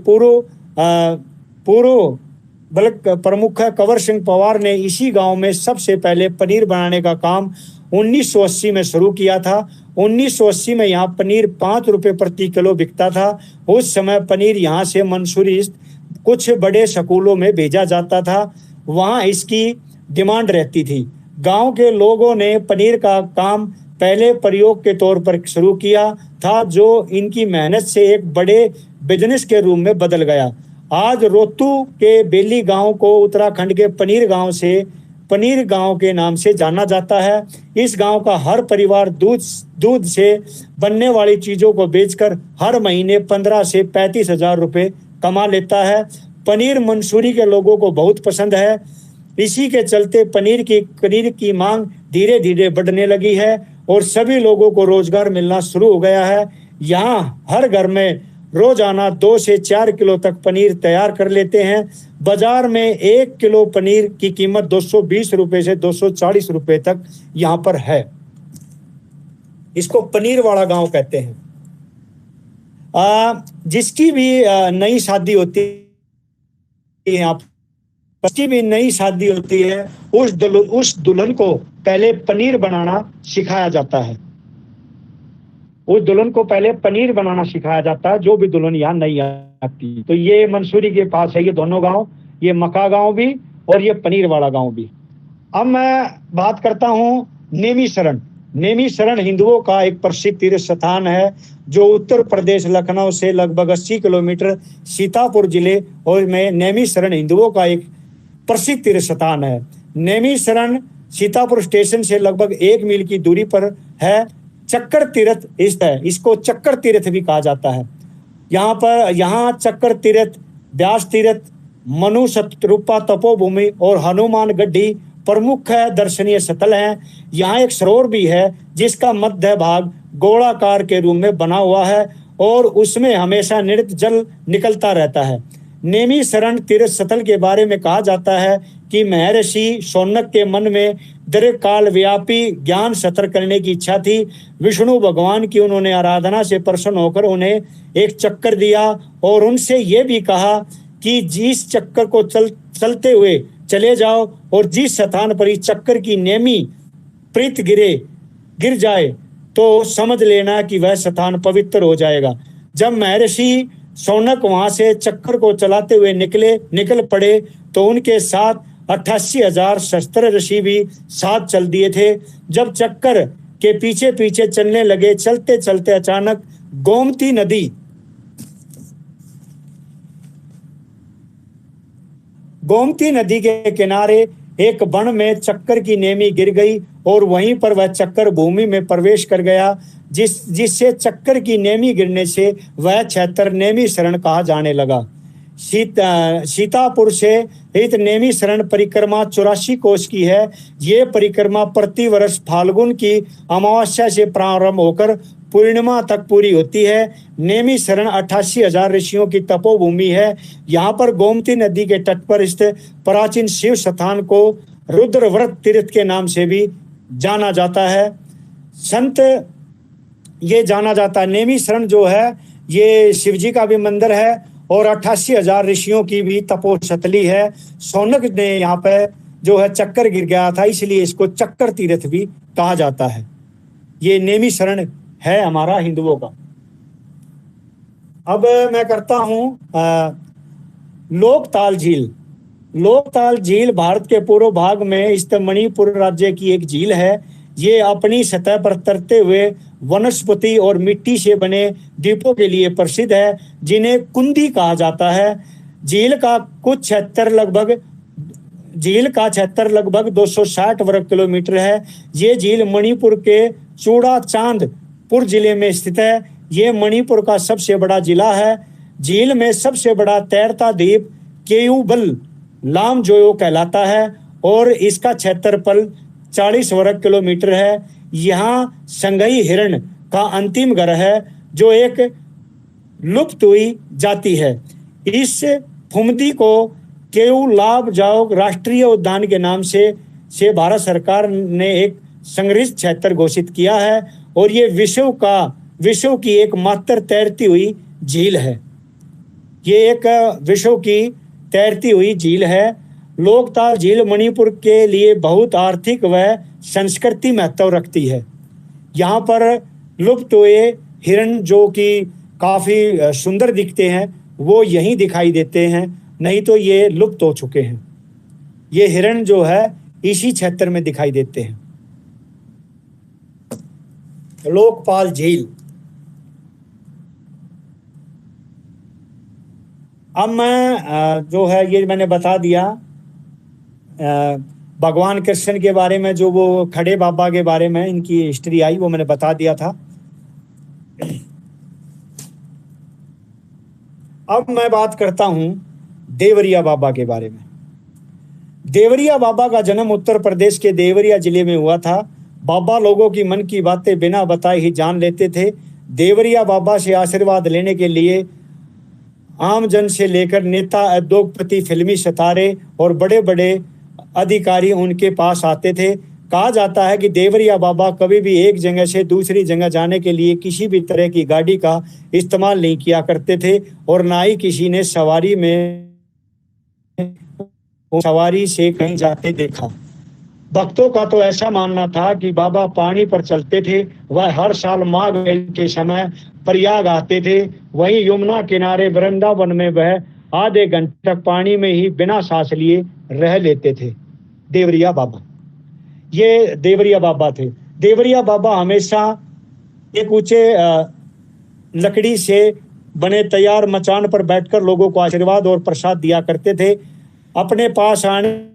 पूर्व बल्कि प्रमुख कंवर सिंह पवार ने इसी गांव में सबसे पहले पनीर बनाने का काम 1980 में शुरू किया था। 1980 में यहाँ पनीर 5 रुपए प्रति किलो बिकता था। उस समय पनीर यहाँ से मंसूरी कुछ बड़े स्कूलों में भेजा जाता था, वहाँ इसकी डिमांड रहती थी। गांव के लोगों ने पनीर का काम पहले प्रयोग के तौर पर शुरू किया था, जो इनकी मेहनत से एक बड़े बिजनेस के रूप में बदल गया। आज रोत्तू के बेली गांव को उत्तराखंड के पनीर गांव के नाम से जाना जाता है। इस गांव का हर परिवार दूध से बनने वाली चीजों को बेचकर हर महीने 15 से 35 हजार रुपए कमा लेता है। पनीर मंसूरी के लोगों को बहुत पसंद है। इसी के चलते पनीर की मांग धीरे धीरे बढ़ने लगी है और सभी लोगों को रोजगार मिलना शुरू हो गया है। यहाँ हर घर में रोजाना 2 से 4 किलो तक पनीर तैयार कर लेते हैं। बाजार में 1 किलो पनीर की कीमत 220 रुपए से 240 रुपए तक यहाँ पर है। इसको पनीर वाला गांव कहते हैं। जिसकी भी नई शादी होती है यहाँ कभी भी नई शादी होती है उस दुल्हन को पहले पनीर बनाना सिखाया जाता है। उस दुल्हन को पहले पनीर बनाना सिखाया जाता है, जो भी दुल्हन यहाँ नहीं आती। तो ये मंसूरी के पास है ये दोनों गांव, ये मक्का गांव भी और ये पनीर वाला गांव भी। अब मैं बात करता हूँ नेमीशरण। नेमीशरण हिंदुओं का एक प्रसिद्ध तीर्थ स्थान है, जो उत्तर प्रदेश लखनऊ से लगभग 80 किलोमीटर सीतापुर जिले और में नेमीशरण हिंदुओं का एक प्रसिद्ध तीर्थ स्थान है। नेमीशरण सीतापुर स्टेशन से लगभग 1 मील की दूरी पर है। चक्कर तीर्थ इसको चक्कर तीर्थ भी कहा जाता है। यहाँ चक्कर तीर्थ, व्यास तीर्थ, मनु शतरूपा तपोभूमि और हनुमान गड्ढी प्रमुख दर्शनीय स्थल हैं। यहाँ एक सरोवर भी है जिसका मध्य भाग गोलाकार के रूप में बना हुआ है और उसमें हमेशा निरंतर जल निकलता रहता है। नेमीशरण तीर्थ स्थल के बारे में कहा जाता है कि महर्षि शौनक के मन में दीर्घ काल व्यापी ज्ञान सत्र करने की इच्छा थी। विष्णु भगवान की उन्होंने आराधना से प्रसन्न होकर उन्हें एक चक्कर दिया और उनसे ये भी कहा कि जिस चक्कर को चलते हुए चले जाओ और जिस स्थान पर इस चक्कर की नेमी प्रीत गिर जाए तो समझ लेना कि वह स्थान पवित्र हो जाएगा। जब महर्षि शौनक वहां से चक्कर को चलाते हुए निकल पड़े तो उनके साथ 88,000 शस्त्र ऋषि भी साथ चल दिए थे। जब चक्कर के पीछे पीछे चलने लगे, चलते चलते अचानक गोमती नदी के किनारे एक वन में चक्कर की नेमी गिर गई और वहीं पर वह चक्कर भूमि में प्रवेश कर गया, जिससे चक्कर की नेमी गिरने से वह क्षेत्र नेमीशरण कहा जाने लगा। सीतापुर से हित नेमीशरण परिक्रमा 84 कोस की है। ये परिक्रमा प्रतिवर्ष फाल्गुन की अमावस्या से प्रारंभ होकर पूर्णिमा तक पूरी होती है। नेमीशरण 88,000 ऋषियों की तपोभूमि है। यहाँ पर गोमती नदी के तट पर स्थित प्राचीन शिव स्थान को रुद्रव्रत तीर्थ के नाम से भी जाना जाता है। ये जाना जाता है नेमीशरण जो है ये शिव जी का भी मंदिर है और 88,000 ऋषियों की भी तपोस्थली है। शौनक ने यहाँ पे जो है चक्कर गिर गया था, इसलिए इसको चक्कर तीर्थ भी कहा जाता है। ये नेमीशरण है हमारा हिंदुओं का। अब मैं करता हूँ लोकताल झील। लोकताल झील भारत के पूर्व भाग में स्थित मणिपुर राज्य की एक झील है। ये अपनी सतह पर तैरते हुए वनस्पति और मिट्टी से बने द्वीपों के लिए प्रसिद्ध है, जिन्हें कुंदी कहा जाता है। झील का क्षेत्र लगभग 260 वर्ग किलोमीटर है। ये झील मणिपुर के चूड़ाचांदपुर जिले में स्थित है। ये मणिपुर का सबसे बड़ा जिला है। झील में सबसे बड़ा तैरता द्वीप केयूबल लामजोयो कहलाता है और इसका क्षेत्रफल 40 वर्ग किलोमीटर है। यहाँ संगई हिरण का अंतिम घर है जो एक लुप्त हुई जाति है। इस फुमदी को केयूलामजाओ राष्ट्रीय उद्यान के नाम से भारत सरकार ने एक संरक्षित क्षेत्र घोषित किया है और ये विश्व की एकमात्र तैरती हुई झील है। ये एक विश्व की तैरती हुई झील है। लोकताल झील मणिपुर के लिए बहुत आर्थिक व संस्कृति महत्व रखती है। यहाँ पर लुप्त हुए हिरण जो कि काफ़ी सुंदर दिखते हैं वो यहीं दिखाई देते हैं, नहीं तो ये लुप्त हो चुके हैं। ये हिरण जो है इसी क्षेत्र में दिखाई देते हैं। लोकपाल झील। अब मैं जो है ये मैंने बता दिया भगवान कृष्ण के बारे में, जो वो खड़े बाबा के बारे में इनकी हिस्ट्री आई वो मैंने बता दिया था। अब मैं बात करता हूं देवरिया बाबा के बारे में। देवरिया बाबा का जन्म उत्तर प्रदेश के देवरिया जिले में हुआ था। बाबा लोगों की मन की बातें बिना बताए ही जान लेते थे। देवरिया बाबा से आशीर्वाद लेने के लिए आम जन से लेकर नेता, उद्योगपति, फिल्मी सितारे और बड़े बड़े अधिकारी उनके पास आते थे। कहा जाता है कि देवरिया बाबा कभी भी एक जगह से दूसरी जगह जाने के लिए किसी भी तरह की गाड़ी का इस्तेमाल नहीं किया करते थे और ना ही किसी ने सवारी में सवारी से कहीं जाते देखा। भक्तों का तो ऐसा मानना था कि बाबा पानी पर चलते थे। वह हर साल माघ मेले के समय प्रयाग आते थे। वहीं यमुना किनारे वृंदावन में वह आधे घंटे तक पानी में ही बिना सांस लिए रह लेते थे। देवरिया बाबा, ये देवरिया बाबा थे। देवरिया बाबा हमेशा एक ऊंचे लकड़ी से बने तैयार मचान पर बैठकर लोगों को आशीर्वाद और प्रसाद दिया करते थे। अपने पास आने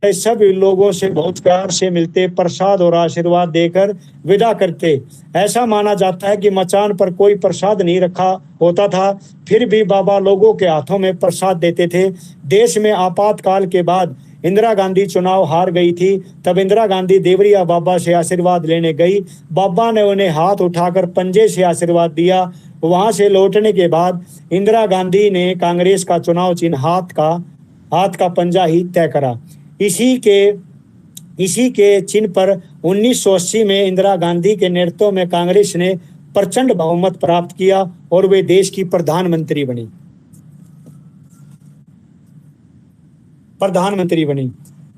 सभी लोगों से बहुत प्यार से मिलते, प्रसाद और आशीर्वाद देकर विदा करते। ऐसा माना जाता है कि मचान पर कोई प्रसाद नहीं रखा होता था, फिर भी बाबा लोगों के हाथों में प्रसाद देते थे। देश में आपातकाल के बाद इंदिरा गांधी चुनाव हार गई थी। तब इंदिरा गांधी देवरिया बाबा से आशीर्वाद लेने गई। बाबा ने उन्हें हाथ उठाकर पंजे से आशीर्वाद दिया। वहां से लौटने के बाद इंदिरा गांधी ने कांग्रेस का चुनाव चिन्ह हाथ का पंजा ही तय करा। इसी के चिन्ह पर 1980 में इंदिरा गांधी के नेतृत्व में कांग्रेस ने प्रचंड बहुमत प्राप्त किया और वे देश की प्रधानमंत्री बनी।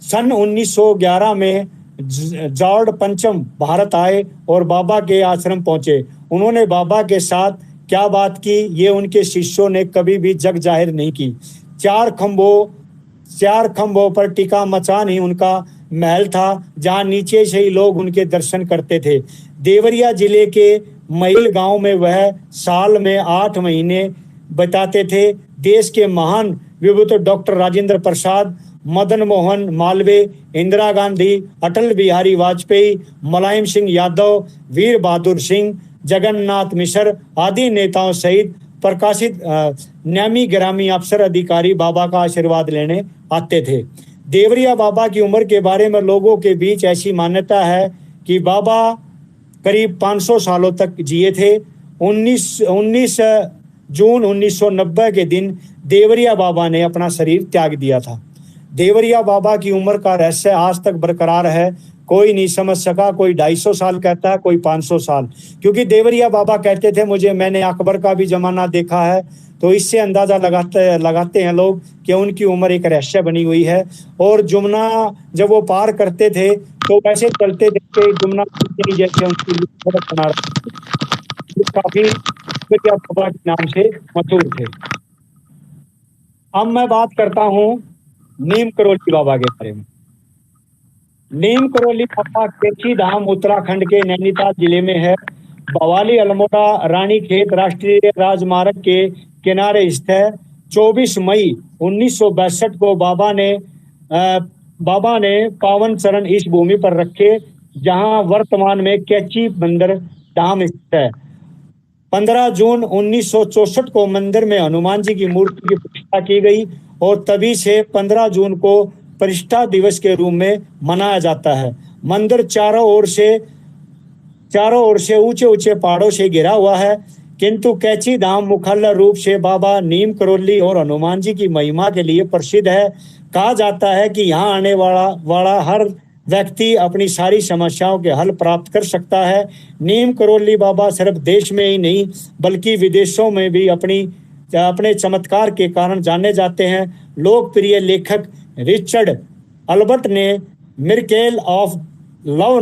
सन 1911 में जॉर्ज पंचम भारत आए और बाबा के आश्रम पहुंचे। उन्होंने बाबा के साथ क्या बात की, ये उनके शिष्यों ने कभी भी जग जाहिर नहीं की। चार खंभों पर टिका मचान ही उनका महल था, जहां नीचे से ही लोग उनके दर्शन करते थे। देवरिया जिले के महिल गांव में वह साल में 8 महीने बिताते थे। देश के महान विभूति डॉक्टर राजेंद्र प्रसाद, मदन मोहन मालवीय, इंदिरा गांधी, अटल बिहारी वाजपेयी, मुलायम सिंह यादव, वीर बहादुर सिंह, जगन्नाथ मिश्र आदि नेताओं सहित प्रकाशित नामी गिरामी अफसर अधिकारी बाबा का आशीर्वाद लेने आते थे। देवरिया बाबा की उम्र के बारे में लोगों के बीच ऐसी मान्यता है कि बाबा करीब 500 सालों तक जिए थे। 19 जून 1990 के दिन देवरिया बाबा ने अपना शरीर त्याग दिया था। देवरिया बाबा की उम्र का रहस्य आज तक बरकरार है। कोई नहीं समझ सका, कोई 250 साल कहता है, कोई 500 साल, क्योंकि देवरिया बाबा कहते थे मैंने अकबर का भी जमाना देखा है। तो इससे अंदाजा लगाते हैं लोग कि उनकी उम्र एक रहस्य बनी हुई है। और जमुना जब वो पार करते थे तो वैसे चलते देखते जमुना जैसे उनकी बना काफी बाबा के नाम से मशहूर थे। अब मैं बात करता हूँ नीम करोली बाबा के बारे में। नीम करोली बाबा कैची धाम उत्तराखंड के नैनीताल जिले में है। बवाली अल्मोड़ा रानीखेत राष्ट्रीय राजमार्ग के किनारे स्थित है। 24 मई 1962 को बाबा ने पावन चरण इस भूमि पर रखे, जहां वर्तमान में कैची मंदिर धाम स्थित है। 15 जून 1964 को मंदिर में हनुमान जी की मूर्ति की प्रतिष्ठा की गई और तभी से 15 जून को प्रतिष्ठा दिवस के रूप में मनाया जाता है। मंदिर चारों ओर से ऊंचे ऊंचे पहाड़ों से घिरा हुआ है, किंतु कैची धाम मुख्य रूप से बाबा नीम करोली और हनुमान जी की महिमा के लिए प्रसिद्ध है। कहा जाता है कि यहाँ आने वाला हर व्यक्ति अपनी सारी समस्याओं के हल प्राप्त कर सकता है। नीम करोली बाबा सिर्फ देश में ही नहीं बल्कि विदेशों में भी अपने चमत्कार के कारण जाने जाते हैं। लोकप्रिय लेखक रिचर्ड अल्बर्ट ने मिरेकल ऑफ लव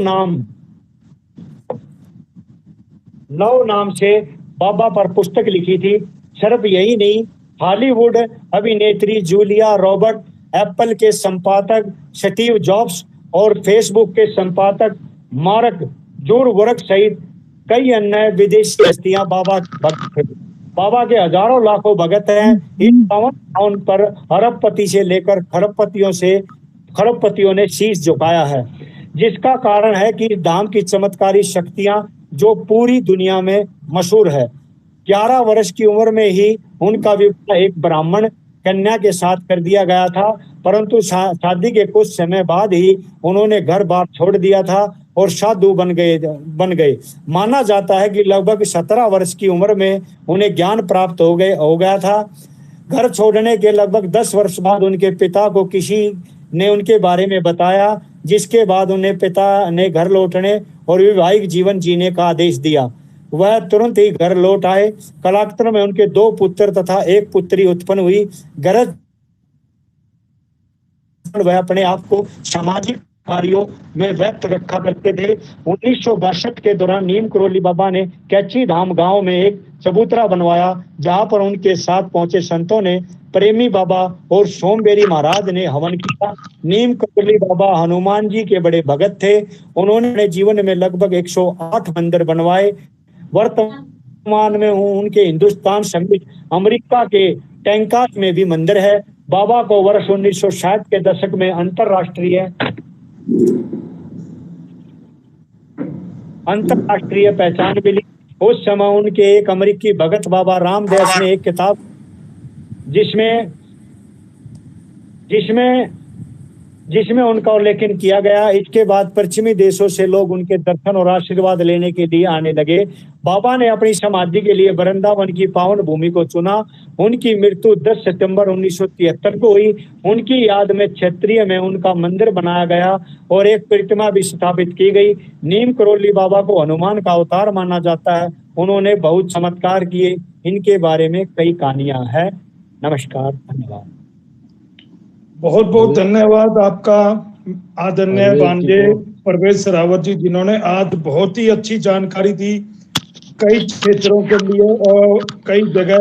नाम से बाबा पर पुस्तक लिखी थी। सिर्फ यही नहीं, हॉलीवुड अभिनेत्री जूलिया रॉबर्ट, एप्पल के संपादक स्टीव जॉब्स और फेसबुक के संपादक मार्क जुकरबर्ग सहित कई अन्य विदेशी हस्तियां बाबा के भक्त थे। बाबा के हजारों लाखों भगत हैं। इस पावन स्थान पर अरबपति से लेकर खरबपतियों ने शीश झुकाया है, जिसका कारण है कि धाम की चमत्कारी शक्तियां जो पूरी दुनिया में मशहूर है। 11 वर्ष की उम्र में ही उनका विवाह एक ब्राह्मण कन्या के साथ कर दिया गया था, परंतु शादी के कुछ समय बाद ही उन्होंने घर बार छोड़ दिया था और साधु बन गए। माना जाता है कि लगभग 17 वर्ष की उम्र में उन्हें ज्ञान प्राप्त हो गया था। घर छोड़ने के लगभग 10 वर्ष बाद उनके पिता को किसी ने उनके बारे में बताया, जिसके बाद उन्हें पिता ने घर लौटने और वैवाहिक जीवन जीने का आदेश दिया। वह तुरंत ही घर लौट आए। कालांतर में उनके 2 पुत्र तथा 1 पुत्री उत्पन्न हुई। गर्भ वह अपने आप को सामाजिक कार्यों में व्यक्त रखा करते थे। 1962 के दौरान नीम करोली बाबा ने कैची धाम गांव में एक चबूतरा बनवाया, जहां पर उनके साथ पहुंचे संतों ने प्रेमी बाबा और सोमबेरी महाराज ने हवन किया। नीम करोली बाबा हनुमान जी के बड़े भगत थे। उन्होंने अपने जीवन में लगभग 108 मंदिर बनवाए। वर्तमान में उनके हिंदुस्तान समेत अमेरिका के टेक्सास में भी मंदिर है। बाबा को वर्ष 1960 के दशक में अंतरराष्ट्रीय पहचान मिली। उस समय उनके एक अमेरिकी भगत बाबा रामदास ने एक किताब जिसमें उनका उल्लेखन किया गया। इसके बाद पश्चिमी देशों से लोग उनके दर्शन और आशीर्वाद लेने के लिए आने लगे। बाबा ने अपनी समाधि के लिए वृंदावन की पावन भूमि को चुना। उनकी मृत्यु 10 सितंबर 1973 को हुई। उनकी याद में क्षेत्रीय में उनका मंदिर बनाया गया और एक प्रतिमा भी स्थापित की गई। नीम करोली बाबा को हनुमान का अवतार माना जाता है। उन्होंने बहुत चमत्कार किए। इनके बारे में कई कहानियां हैं। नमस्कार, धन्यवाद। बहुत बहुत धन्यवाद आपका आदरणीय भांजे परवेश रावत जी, जिन्होंने आज बहुत ही अच्छी जानकारी दी कई क्षेत्रों के लिए और कई जगह,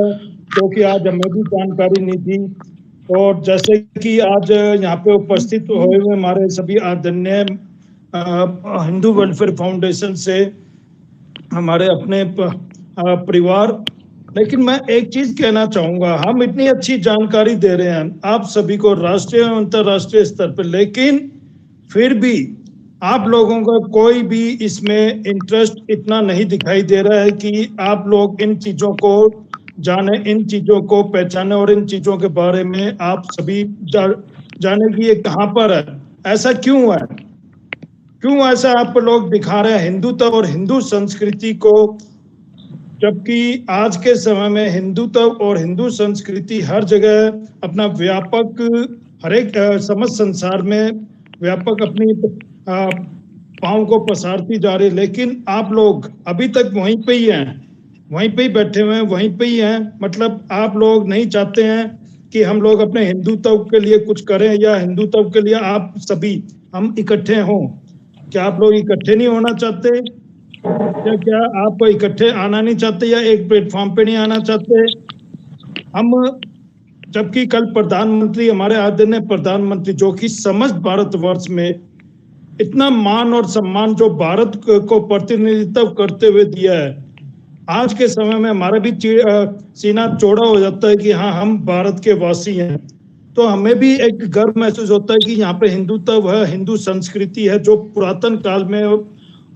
क्योंकि आज हमें भी जानकारी नहीं थी। और जैसे कि आज यहाँ पे उपस्थित हुए हुए हमारे सभी आदरणीय हिंदू वेलफेयर फाउंडेशन से हमारे अपने परिवार, लेकिन मैं एक चीज कहना चाहूंगा, हम इतनी अच्छी जानकारी दे रहे हैं आप सभी को राष्ट्रीय और अंतरराष्ट्रीय स्तर पर, लेकिन फिर भी आप लोगों का कोई भी इसमें इंटरेस्ट इतना नहीं दिखाई दे रहा है कि आप लोग इन चीजों को जाने, इन चीजों को पहचाने और इन चीजों के बारे में आप सभी जाने कि ये कहाँ पर है, ऐसा क्यों है, क्यों ऐसा आप लोग दिखा रहे हैं हिंदुत्व और हिंदू संस्कृति को, जबकि आज के समय में हिंदुत्व और हिंदू संस्कृति हर जगह अपना व्यापक, हर एक समस्त संसार में व्यापक अपनी पाँव को पसारती जा रही, लेकिन आप लोग अभी तक वहीं पे ही हैं, वहीं पे ही बैठे हुए हैं, वहीं पे ही हैं। मतलब आप लोग नहीं चाहते हैं कि हम लोग अपने हिंदुत्व के लिए कुछ करें या हिंदुत्व के लिए आप सभी हम इकट्ठे हों। क्या आप लोग इकट्ठे नहीं होना चाहते? क्या आप इकट्ठे आना नहीं चाहते या एक प्लेटफॉर्म पे नहीं आना चाहते? हम, जबकि कल प्रधानमंत्री, हमारे आदरणीय प्रधानमंत्री, जो कि समस्त भारतवर्ष में इतना मान और सम्मान जो भारत को प्रतिनिधित्व करते हुए दिया है, आज के समय में हमारा भी सीना चौड़ा हो जाता है कि हाँ, हम भारत के वासी हैं। तो हमें भी एक गर्व महसूस होता है कि यहाँ पे हिंदुत्व है, हिंदू संस्कृति है, जो पुरातन काल में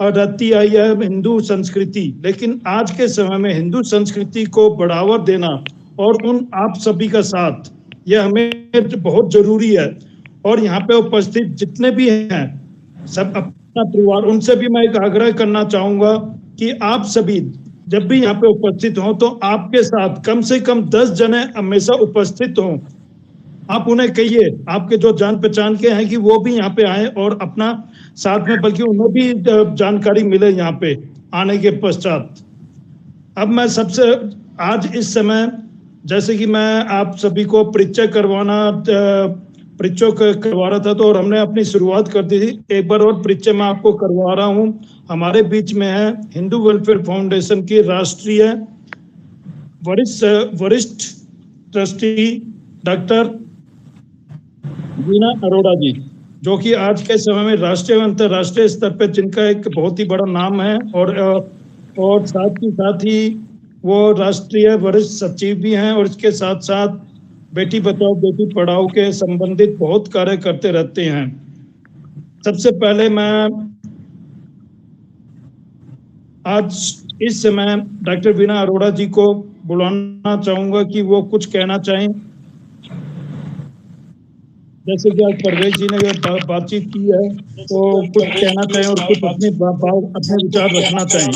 रहती आई है हिंदू संस्कृति। लेकिन आज के समय में हिंदू संस्कृति को बढ़ावा देना और उन आप सभी का साथ, यह हमें बहुत जरूरी है। और यहाँ पे उपस्थित जितने भी हैं सब अपना परिवार, उनसे भी मैं एक आग्रह करना चाहूंगा कि आप सभी जब भी यहाँ पे उपस्थित हों तो आपके साथ कम से कम 10 जने हमेशा उपस्थित हों। आप उन्हें कहिए, आपके जो जान पहचान के हैं, कि वो भी यहाँ पे आए और अपना साथ में, बल्कि उन्हें भी जानकारी मिले यहाँ पे आने के पश्चात। अब मैं सबसे आज इस समय, जैसे कि मैं आप सभी को परिचय करवा रहा था, तो और हमने अपनी शुरुआत कर दी थी। एक बार और परिचय मैं आपको करवा रहा हूँ। हमारे बीच में है हिंदू वेलफेयर फाउंडेशन की राष्ट्रीय वरिष्ठ ट्रस्टी डॉक्टर वीणा अरोड़ा जी, जो कि आज के समय में राष्ट्रीय और अंतरराष्ट्रीय स्तर पर जिनका एक बहुत ही बड़ा नाम है, और साथ ही वो राष्ट्रीय वरिष्ठ सचिव भी हैं, और इसके साथ साथ बेटी बचाओ बेटी पढ़ाओ के संबंधित बहुत कार्य करते रहते हैं। सबसे पहले मैं आज इस समय डॉक्टर वीणा अरोड़ा जी को बुलाना चाहूंगा कि वो कुछ कहना चाहें। जैसे कि आज परवेश जी ने बातचीत की है, तो कुछ कहना चाहें और कुछ अपने विचार रखना चाहें।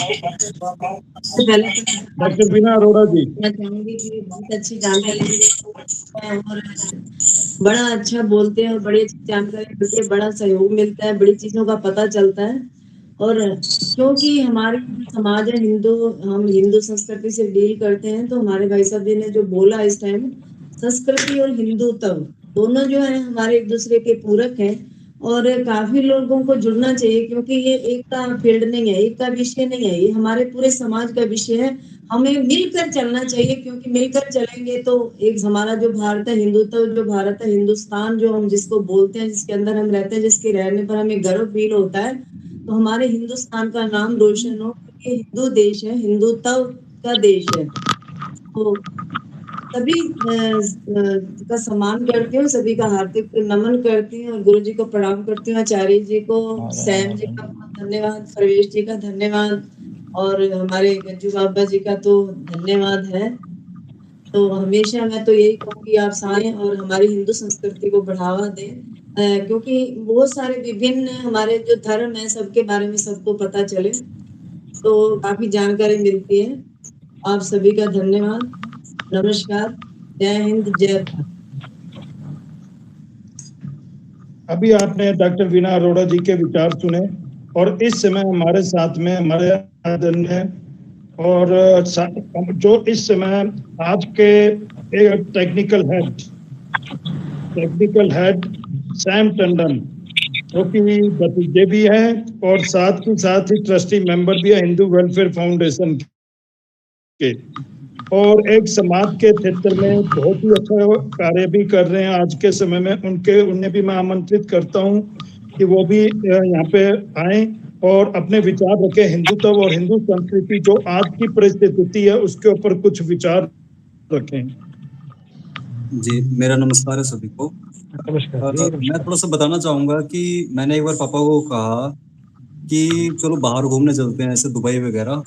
डॉक्टर वीणा अरोड़ा जी। मैं चाहूंगी कि बहुत अच्छी जानकारी और बड़ा अच्छा बोलते हैं और बड़ी अच्छी जानकारी मिलती है, बड़ा सहयोग मिलता है, बड़ी चीजों का पता चलता है। और क्योंकि हमारे समाज है हिंदू, हम हिंदू संस्कृति से डील करते हैं, तो हमारे भाई साहब जी ने जो बोला इस टाइम, संस्कृति और हिंदुत्व दोनों जो है हमारे एक दूसरे के पूरक हैं और काफी लोगों को जुड़ना चाहिए, क्योंकि ये एक का फील्ड नहीं है, एक का विषय नहीं है, ये हमारे पूरे समाज का विषय है। हमें मिलकर चलना चाहिए, क्योंकि मिलकर चलेंगे तो एक हमारा जो भारत है, हिंदुत्व जो भारत है, हिंदुस्तान जो हम जिसको बोलते हैं, जिसके अंदर हम रहते हैं, जिसके रहने पर हमें गर्व फील होता है, तो हमारे हिंदुस्तान का नाम रोशन हो। ये हिंदू देश है, हिंदुत्व का देश है। तो सभी का सम्मान करती हूँ, सभी का हार्दिक नमन करती हूँ और गुरु जी को प्रणाम करती हूँ, आचार्य जी को, सैम जी का धन्यवाद, प्रवेश जी का धन्यवाद और हमारे गज्जू बाबा जी का तो धन्यवाद है। तो हमेशा मैं तो यही कहूँगी आप आएं और हमारी हिंदू संस्कृति को बढ़ावा दें, क्योंकि बहुत सारे विभिन्न हमारे जो धर्म है सबके बारे में सबको पता चले, तो काफी जानकारी मिलती है। आप सभी का धन्यवाद, नमस्कार, जय हिंद, जय भारत। अभी आपने डॉक्टर वीना अरोड़ा जी के विचार सुने और इस समय हमारे साथ में हमारे आदरणीय और जो इस समय आज के टेक्निकल हेड सैम टंडन, जो कि भतीजे भी हैं और साथ ही ट्रस्टी मेंबर भी है हिंदू वेलफेयर फाउंडेशन के, और एक समाज के क्षेत्र में बहुत ही अच्छा कार्य भी कर रहे हैं आज के समय में। उन्हें भी मैं आमंत्रित करता हूं कि वो भी यहाँ पे आए और अपने विचार रखें हिंदुत्व और हिंदू संस्कृति जो आज की परिस्थिति है उसके ऊपर कुछ विचार रखें। जी, मेरा नमस्कार है सभी को। मैं थोड़ा सा बताना चाहूंगा कि मैंने एक बार पापा को कहा कि चलो बाहर घूमने चलते हैं, ऐसे दुबई वगैरह।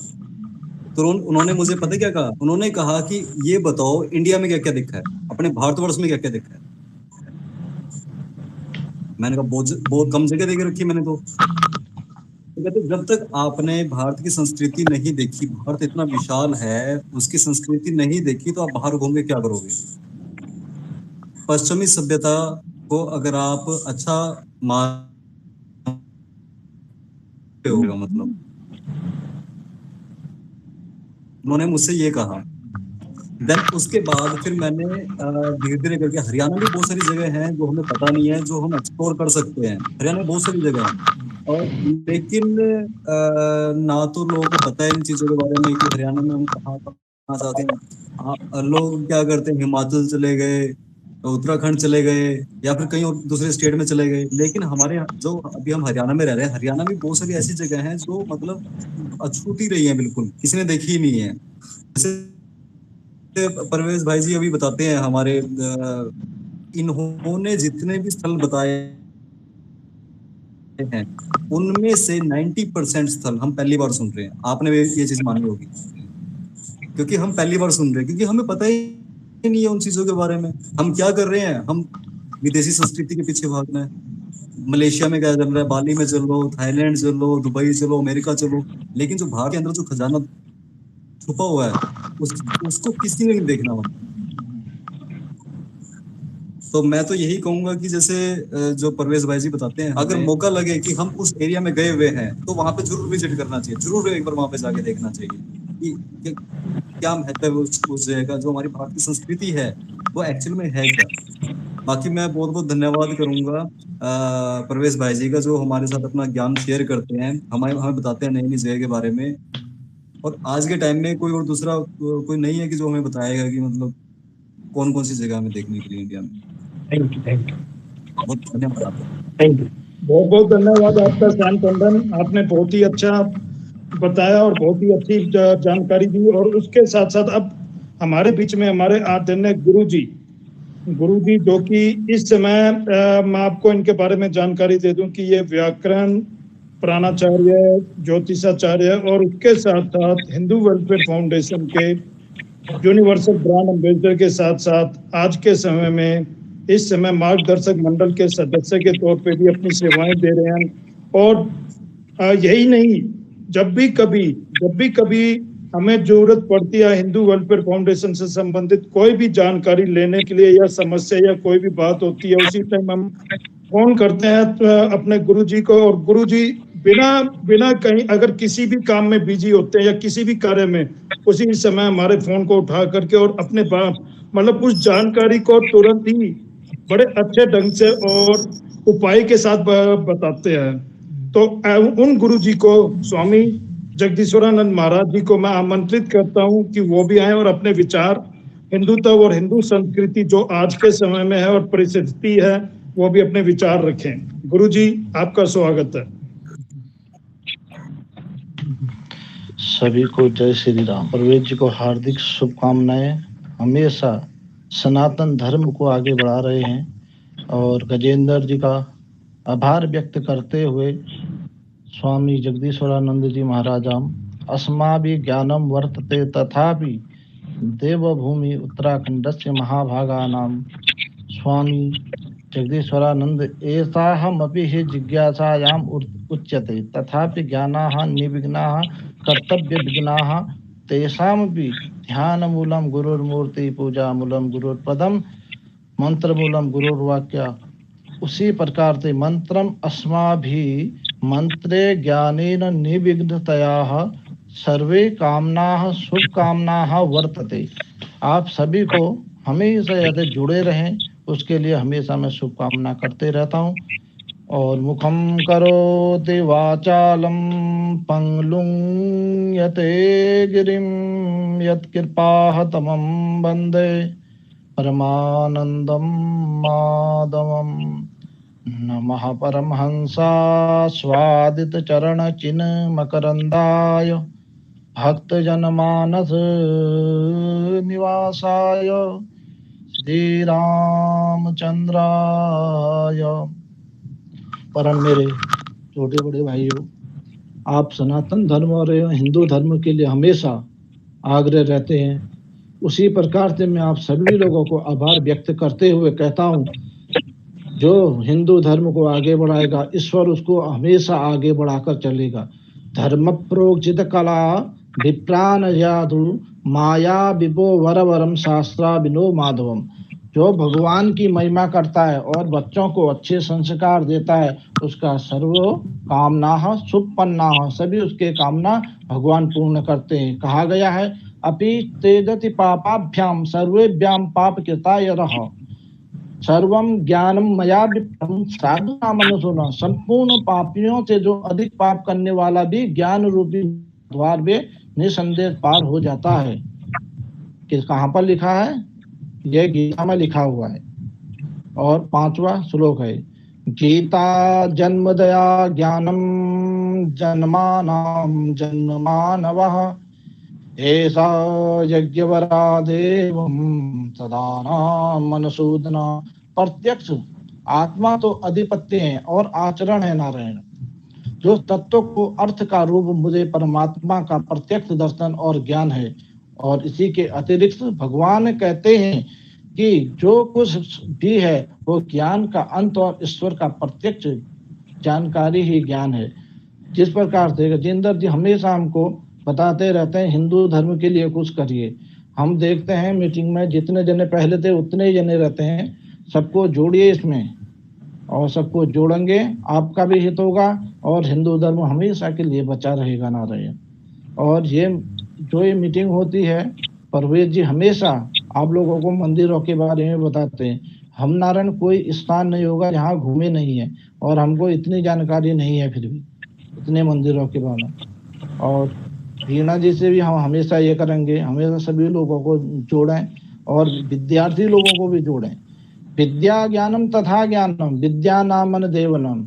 तो उन्होंने मुझे पता क्या कहा, उन्होंने कहा कि ये बताओ इंडिया में क्या क्या दिखा है, अपने भारतवर्ष में क्या क्या दिखा है। मैंने कहा बहुत कम जगह देख रखी मैंने तो कहते जब तक आपने भारत की संस्कृति नहीं देखी, भारत इतना विशाल है, उसकी संस्कृति नहीं देखी तो आप बाहर घूम के क्या करोगे। पश्चिमी सभ्यता को अगर आप अच्छा होगा, मतलब उन्होंने मुझसे ये कहा। देन उसके बाद फिर मैंने धीरे धीरे करके, हरियाणा में बहुत सारी जगह हैं जो हमें पता नहीं है, जो हम एक्सप्लोर कर सकते हैं। हरियाणा में बहुत सारी जगह हैं और लेकिन ना तो लोगों को पता है इन चीजों के बारे में कि हरियाणा में हम कहाँ जाते हैं। लोग क्या करते हैं, हिमाचल चले गए, उत्तराखंड चले गए या फिर कहीं और दूसरे स्टेट में चले गए। लेकिन हमारे जो अभी हम हरियाणा में रह रहे हैं, हरियाणा में बहुत सारी ऐसी जगह हैं जो मतलब अछूती रही हैं, बिल्कुल किसी ने देखी ही नहीं है। जैसे परवेज भाई जी अभी बताते हैं, हमारे इन्होंने जितने भी स्थल बताए हैं उनमें से 90% स्थल हम पहली बार सुन रहे हैं। आपने ये चीज मानी होगी, क्योंकि हम पहली बार सुन रहे हैं, क्योंकि हमें पता ही नहीं है उन चीजों के बारे में। हम क्या कर रहे हैं, हम विदेशी संस्कृति के पीछे भागना है। मलेशिया में क्या चल रहा है, बाली में चलो, थाईलैंड चलो, दुबई चलो, अमेरिका चलो, लेकिन जो भारत के अंदर जो खजाना छुपा हुआ है उसको किसी ने नहीं देखना हो। तो मैं तो यही कहूंगा कि जैसे जो परवेज भाई जी बताते हैं, अगर मौका लगे कि हम उस एरिया में गए हुए हैं तो वहां पे जरूर विजिट करना चाहिए, जरूर एक बार वहां पे जाके देखना चाहिए कि क्या महत्व है उस जगह का, जो हमारी भारत की संस्कृति है वो एक्चुअल में है क्या। बाकी मैं बहुत बहुत धन्यवाद करूंगा परवेज भाई जी का, जो हमारे साथ अपना ज्ञान शेयर करते हैं, हमें बताते हैं नई नई जगह के बारे में। और आज के टाइम में कोई और दूसरा कोई नहीं है कि जो हमें बताएगा कि मतलब कौन कौन सी जगह हमें देखने के लिए इंडिया में। थैंक यू बहुत धन्यवाद। थैंक यू, बहुत बहुत धन्यवाद आपका सैम टंडन, आपने बहुत ही अच्छा बताया और बहुत ही अच्छी जानकारी दी। और उसके साथ साथ अब हमारे बीच में हमारे आदरणीय गुरु जी जो कि इस समय मैं आपको इनके बारे में जानकारी दे दूं कि ये व्याकरण प्राणाचार्य, ज्योतिषाचार्य और उसके साथ साथ हिंदू वेलफेयर फाउंडेशन के यूनिवर्सल ब्रांड एम्बेसडर के साथ साथ आज के समय में इस समय मार्गदर्शक मंडल के सदस्य के तौर पे भी अपनी सेवाएं दे रहे हैं। और यही नहीं, जब भी कभी हमें जरूरत पड़ती है हिंदू वेलफेयर फाउंडेशन से संबंधित कोई भी जानकारी लेने के लिए या समस्या या कोई भी बात होती है, उसी टाइम हम फोन करते हैं अपने गुरुजी को, और गुरुजी बिना कहीं अगर किसी भी काम में बिजी होते हैं या किसी भी कार्य में, उसी समय हमारे फोन को उठा करके और अपने मतलब उस जानकारी को तुरंत ही बड़े अच्छे ढंग से और उपाय के साथ बताते हैं। तो उन गुरु जी को, स्वामी जगदीश्वरानंद महाराज जी को मैं आमंत्रित करता हूं कि वो भी आए और अपने विचार हिंदुत्व और हिंदू संस्कृति जो आज के समय में है और परिस्थिति है, वो भी अपने विचार रखें। गुरु जी, आपका स्वागत है। सभी को जय श्री राम। परवेज जी को हार्दिक शुभकामनाएं। हमेशा सनातन धर्म को आगे बढ़ा रहे हैं और गजेंद्र जी का आभार व्यक्त करते हुए स्वामी जगदीश्वरानंद जी महाराजाम अस्माभि ज्ञानम वर्तते तथापि देवभूमि उत्तराखंडस्य महाभागानां स्वामी जगदीश्वरानंद एताहमपि हि जिज्ञासायाम् उच्यते तथापि ज्ञानाः निर्विघ्नाः कर्तव्य विघ्नाः तेषामपि ध्यानमूलं गुरुर्मूर्ति पूजामूलं गुरुर्पदम मंत्रमूलं गुरुर्वाक्य। उसी प्रकार से मंत्रम अस्माभिः मंत्रे ज्ञानेन निर्विघ्नतया सर्वे कामनाः शुभ कामनाः वर्तते। आप सभी को हमेशा यदि जुड़े रहें उसके लिए हमेशा मैं शुभकामना करते रहता हूँ। और मुखम करोति वाचालम पंगुं यते गिरिं यत्कृपातमं वन्दे परमानंदम माधवम। नमः परमहंसा स्वादित चरण चिन्ह मकरंदाय भक्त जनमानस निवासाय श्री रामचंद्राय। परम मेरे छोटे बड़े भाइयों, आप सनातन धर्म और हिंदू धर्म के लिए हमेशा आग्रह रहते हैं। उसी प्रकार से मैं आप सभी लोगों को आभार व्यक्त करते हुए कहता हूँ, जो हिंदू धर्म को आगे बढ़ाएगा ईश्वर उसको हमेशा आगे बढ़ाकर चलेगा। धर्म प्रोचित कला विप्रान जादु माया विभो वरवरम शास्त्रा विनो माधवम। जो भगवान की महिमा करता है और बच्चों को अच्छे संस्कार देता है उसका सर्व कामना सुपन्ना, सभी उसके कामना भगवान पूर्ण करते हैं। कहा गया है अपि तेजति पापाभ्याम सर्वेभ्याम पाप कृताय रह सर्वम ज्ञानम मया विप्तम साधुना मनुष्योना। संपूर्ण पापियों से जो अधिक पाप करने वाला भी ज्ञान रूपी द्वार में निसंदेह पार हो जाता है। किस कहाँ पर लिखा है? यह गीता में लिखा हुआ है। और 5वां श्लोक है, गीता जन्मदया ज्ञानम जन्मानां जन्मानवः ऐसा यज्ञवरा देवं सदानां मनसूदना। प्रत्यक्ष आत्मा तो अधिपत्य है और आचरण है नारायण। जो तत्व को अर्थ का रूप मुझे परमात्मा का प्रत्यक्ष दर्शन और ज्ञान है। और इसी के अतिरिक्त भगवान कहते हैं कि जो कुछ भी है वो ज्ञान का अंत और ईश्वर का प्रत्यक्ष जानकारी ही ज्ञान है। जिस प्रकार से गजेंद्र जी हमेशा हमको बताते रहते हैं हिंदू धर्म के लिए कुछ करिए। हम देखते हैं मीटिंग में जितने जने पहले थे उतने ही जने रहते हैं। सबको जोड़िए इसमें और सबको जोड़ेंगे, आपका भी हित होगा और हिंदू धर्म हमेशा के लिए बचा रहेगा नारायण। और ये जो ये मीटिंग होती है, परवेज जी हमेशा आप लोगों को मंदिरों के बारे में बताते हैं। हम नारायण कोई स्थान नहीं होगा जहाँ घूमे नहीं है और हमको इतनी जानकारी नहीं है, फिर भी इतने मंदिरों के बारे में। और वीणा जी से भी हम हमेशा ये करेंगे, हमेशा सभी लोगों को जोड़ें और विद्यार्थी लोगों को भी जोड़ें। विद्या ज्ञानम तथा ज्ञानम विद्या नामन देवनम।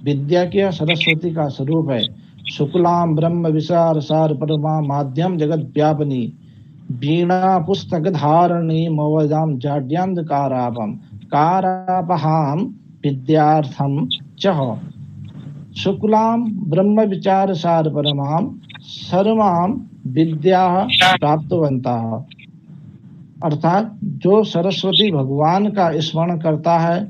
विद्या क्या सरस्वती का स्वरूप है। शुक्लाम ब्रह्म विसार सार परमा माध्यम जगत व्यापनी वीणा पुस्तक धारणी मवजाम जाड्यांध कारापम कारापहाम विद्यार्थम चह। शुक्लाम ब्रह्म विचार सार परमाम सर्वाम विद्या प्राप्तवंता। अर्थात जो सरस्वती भगवान का स्मरण करता है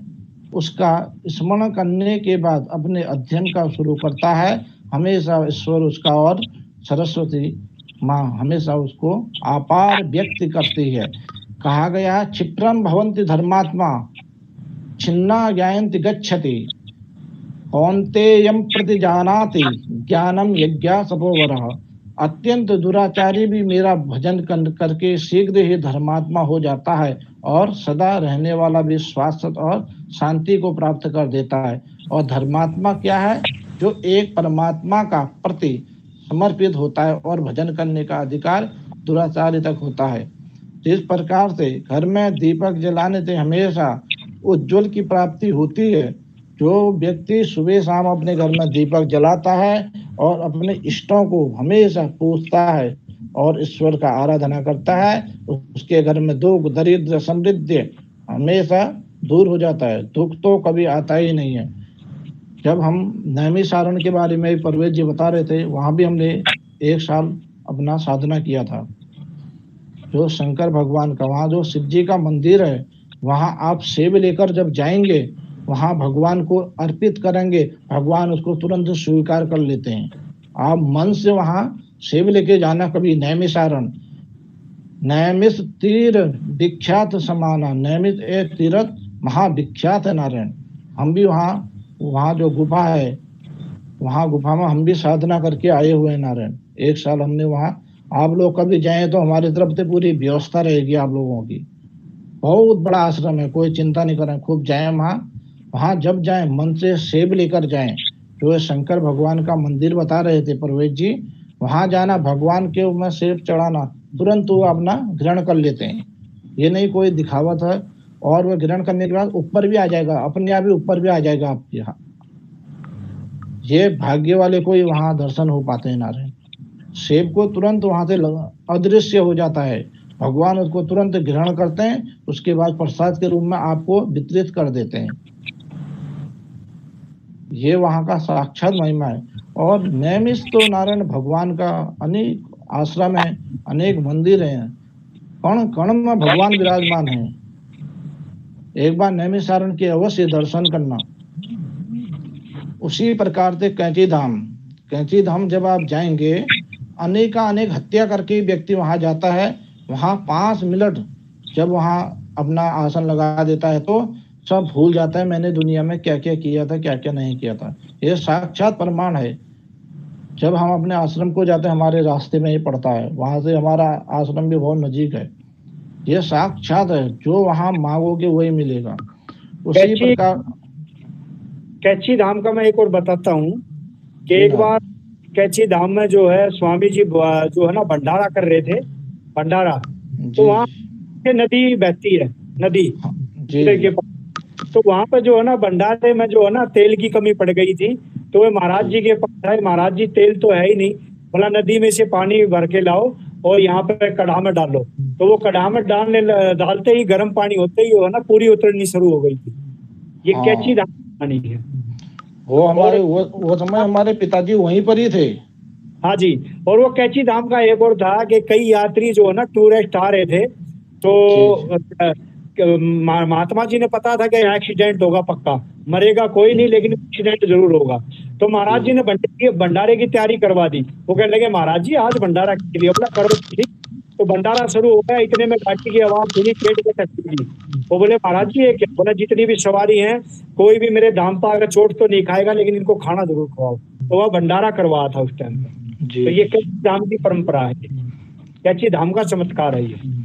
उसका स्मरण करने के बाद अपने अध्ययन का शुरू करता है, हमेशा ईश्वर उसका और सरस्वती माँ हमेशा उसको अपार व्यक्त करती है। कहा गया है क्षिप्रम भवन्ति धर्मात्मा छिन्ना ज्ञायन्ति गच्छति कौन्तेयं प्रतिजानाति ज्ञानम यज्ञा सपोवरः। अत्यंत दुराचारी भी मेरा भजन करके शीघ्र ही धर्मात्मा हो जाता है और सदा रहने वाला भी स्वास्थ्य और शांति को प्राप्त कर देता है। और धर्मात्मा क्या है? जो एक परमात्मा का प्रति समर्पित होता है और भजन करने का अधिकार दुराचारी तक होता है। जिस प्रकार से घर में दीपक जलाने से हमेशा उज्जवल की प्राप्ति होती है, जो व्यक्ति सुबह शाम अपने घर में दीपक जलाता है और अपने इष्टों को हमेशा पूजता है और ईश्वर का आराधना करता है, उसके घर में दुख, दरिद्र, समृद्धि हमेशा दूर हो जाता है। दुख तो कभी आता ही नहीं है। जब हम नैमिषारण्य के बारे में परवेज जी बता रहे थे, वहां भी हमने 1 साल अपना साधना किया था। जो शंकर भगवान का, वहाँ जो शिव जी का मंदिर है, वहाँ आप सेब लेकर जब जाएंगे, वहाँ भगवान को अर्पित करेंगे, भगवान उसको तुरंत स्वीकार कर लेते हैं। आप मन से वहाँ सेब लेके जाना कभी। नैमिषारण्य, नैमिष तीर विख्यात समाना, नैमिष एक तीर्थ महाविख्यात है नारायण। हम भी वहाँ जो गुफा है, वहाँ गुफा में हम भी साधना करके आए हुए हैं नारायण। 1 साल हमने वहाँ, आप लोग कभी जाएं तो हमारी तरफ से पूरी व्यवस्था रहेगी आप लोगों की। बहुत बड़ा आश्रम है, कोई चिंता नहीं करें, खूब जाएं वहाँ जब जाएं मन से सेब लेकर जाएं। जो शंकर भगवान का मंदिर बता रहे थे परवेज जी, वहाँ जाना, भगवान के ऊपर सेब चढ़ाना, तुरंत वो अपना ग्रहण कर लेते हैं। ये नहीं कोई दिखावत है। और वो ग्रहण करने के बाद ऊपर भी आ जाएगा, अपने आप ही ऊपर भी आ जाएगा आपके यहाँ। ये भाग्य वाले को ही वहाँ दर्शन हो पाते हैं नारायण। सेब को तुरंत वहां से अदृश्य हो जाता है, भगवान उसको तुरंत ग्रहण करते हैं, उसके बाद प्रसाद के रूप में आपको वितरित कर देते हैं। ये वहां का साक्षात महिमा है। और नैमिष तो नारायण भगवान का अनेक आश्रम है, अनेक मंदिर हैं, कण कण में भगवान विराजमान है। एक बार नैमिषारण्य के अवश्य दर्शन करना। उसी प्रकार से कैंची धाम जब आप जाएंगे, अनेक हत्या करके व्यक्ति वहां जाता है। वहां 5 मिनट जब वहां अपना आसन लगा देता है तो सब भूल जाता है, मैंने दुनिया में क्या क्या किया था, क्या क्या नहीं किया था। ये साक्षात प्रमाण है। जब हम अपने आश्रम को जाते हैं, हमारे रास्ते में ही पड़ता है, वहां से हमारा आश्रम भी बहुत नजीक है। ये साक्षात है, जो वहां मांगोगे वही मिलेगा। उसी प्रकार कैची धाम का मैं एक और बताता हूँ कि एक बार कैची धाम में जो है स्वामी जी जो है ना भंडारा कर रहे थे, भंडारा, तो वहाँ नदी बहती है, नदी के पास। तो वहाँ पर जो है ना भंडारे में जो है ना तेल की कमी पड़ गई थी। तो वे महाराज जी के पास आए, महाराज जी तेल तो है ही नहीं, बोला नदी में से पानी भर के लाओ और यहाँ पे कढ़ा में डालो। तो वो कढ़ा में डालते ही गर्म पानी होते ही वो है ना पूरी उतरनी शुरू हो गई थी। ये कैची धाम पानी है। वो हमारे वो समय हमारे पिताजी वहीं पर ही थे। हाँ जी। और वो कैची धाम का एक और था कि कई यात्री जो है ना टूरिस्ट आ रहे थे, तो महात्मा जी ने पता था कि यहाँ एक्सीडेंट होगा, पक्का मरेगा कोई नहीं लेकिन एक्सीडेंट जरूर होगा। तो महाराज जी ने भंडारे की तैयारी करवा दी। वो कहने लगे महाराज जी आज भंडारा के लिए अपना करो। तो भंडारा शुरू हो गया, इतने में गाड़ी की आवाज सुनी, पेट में टकरी। वो बोले महाराज जी ये क्या? बोला जितनी भी सवारी हैं कोई भी मेरे धाम पर आकर चोट तो नहीं खाएगा लेकिन इनको खाना जरूर खवाओ। तो वह भंडारा करवाया था उस टाइम पे। तो ये कैची धाम की परंपरा है, कैची धाम का चमत्कार है ये।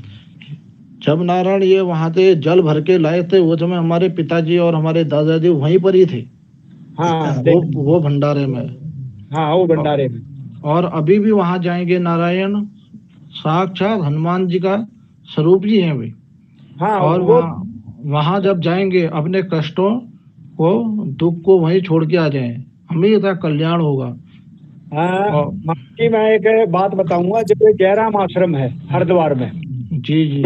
जब नारायण ये वहां से जल भर के लाए थे, वो समय हमारे पिताजी और हमारे दादाजी वहीं पर ही थे। हाँ वो भंडारे में। हाँ वो भंडारे में। और अभी भी वहां जाएंगे नारायण, साक्षात हनुमान जी का स्वरूप ही है वे। हाँ, और वहां जब जाएंगे अपने कष्टों को, दुख को वहीं छोड़ के आ जाएं, हमेशा कल्याण होगा। मैं एक बात बताऊंगा, जब जयराम आश्रम है हरिद्वार में, जी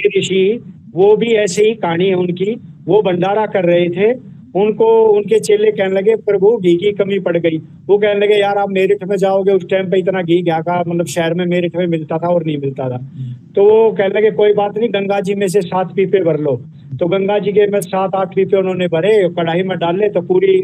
ऋषि, वो भी ऐसे ही कहानी है उनकी। वो भंडारा कर रहे थे, उनको उनके चेले कहने लगे प्रभु घी की कमी पड़ गई। वो कहने लगे यार आप मेरठ में जाओगे, उस टाइम पे इतना घी क्या का मतलब शहर में मेरठ में मिलता था और नहीं मिलता था। तो वो कहने लगे कोई बात नहीं, गंगा जी में से 7 पीपे भर लो। तो गंगा जी के में 7-8 पीपे उन्होंने भरे, कढ़ाई में डाले तो पूरी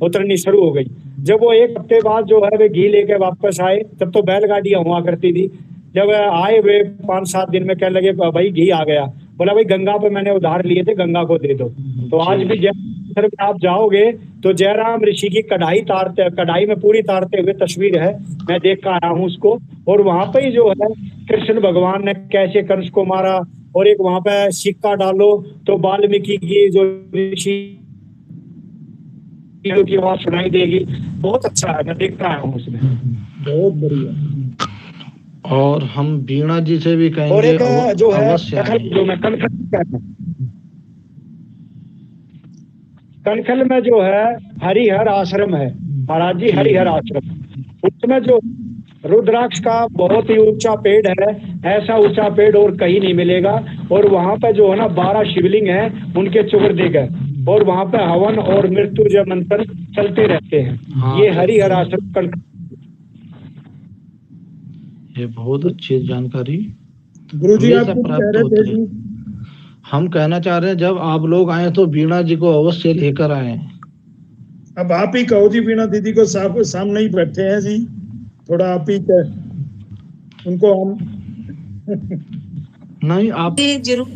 उतरनी शुरू हो गई। जब वो 1 हफ्ते बाद जो है वे घी लेके वापस आए, तब तो बैलगाड़ियां हुआ करती थी। जब आए वे 5-7 दिन में कहने लगे भाई घी आ गया। बोला भाई गंगा पे मैंने उधार लिए थे, गंगा को दे दो। तो आज भी जयराम में आप जाओगे तो जयराम ऋषि की कढ़ाई में पूरी तारते हुए तस्वीर है, मैं देख कर आया हूँ उसको। और वहां पे ही जो है कृष्ण भगवान ने कैसे कंस को मारा, और एक वहां पे सिक्का डालो तो वाल्मीकि की जो ऋषि की आवाज सुनाई देगी। बहुत अच्छा है, मैं देखता आया हूँ उसमें। बहुत बढ़िया। और हम वीणा जी से भी और कहेंगे एक जो है अवश्य आएं। जो मैं कनखल में जो है हरिहर आश्रम है महाराज जी, हरिहर आश्रम, उसमें जो रुद्राक्ष का बहुत ही ऊंचा पेड़ है, ऐसा ऊंचा पेड़ और कहीं नहीं मिलेगा। और वहां पे जो है ना 12 शिवलिंग है, उनके चुगर दे गए, और वहां पे हवन और मृत्युंजय मंत्र चलते रहते हैं। हाँ, ये हरिहर आश्रम कनखल। ये बहुत अच्छी जानकारी। गुरुजी आप हमेशा कुछ कह प्राप्त रहे थे होते जी? हैं। हम कहना चाह रहे हैं जब आप लोग आए तो वीणा जी को अवश्य लेकर आए। अब आप ही कहो जी, वीणा दीदी को सामने ही बैठे हैं जी, थोड़ा आप ही उनको हम नहीं आप जी जरूर।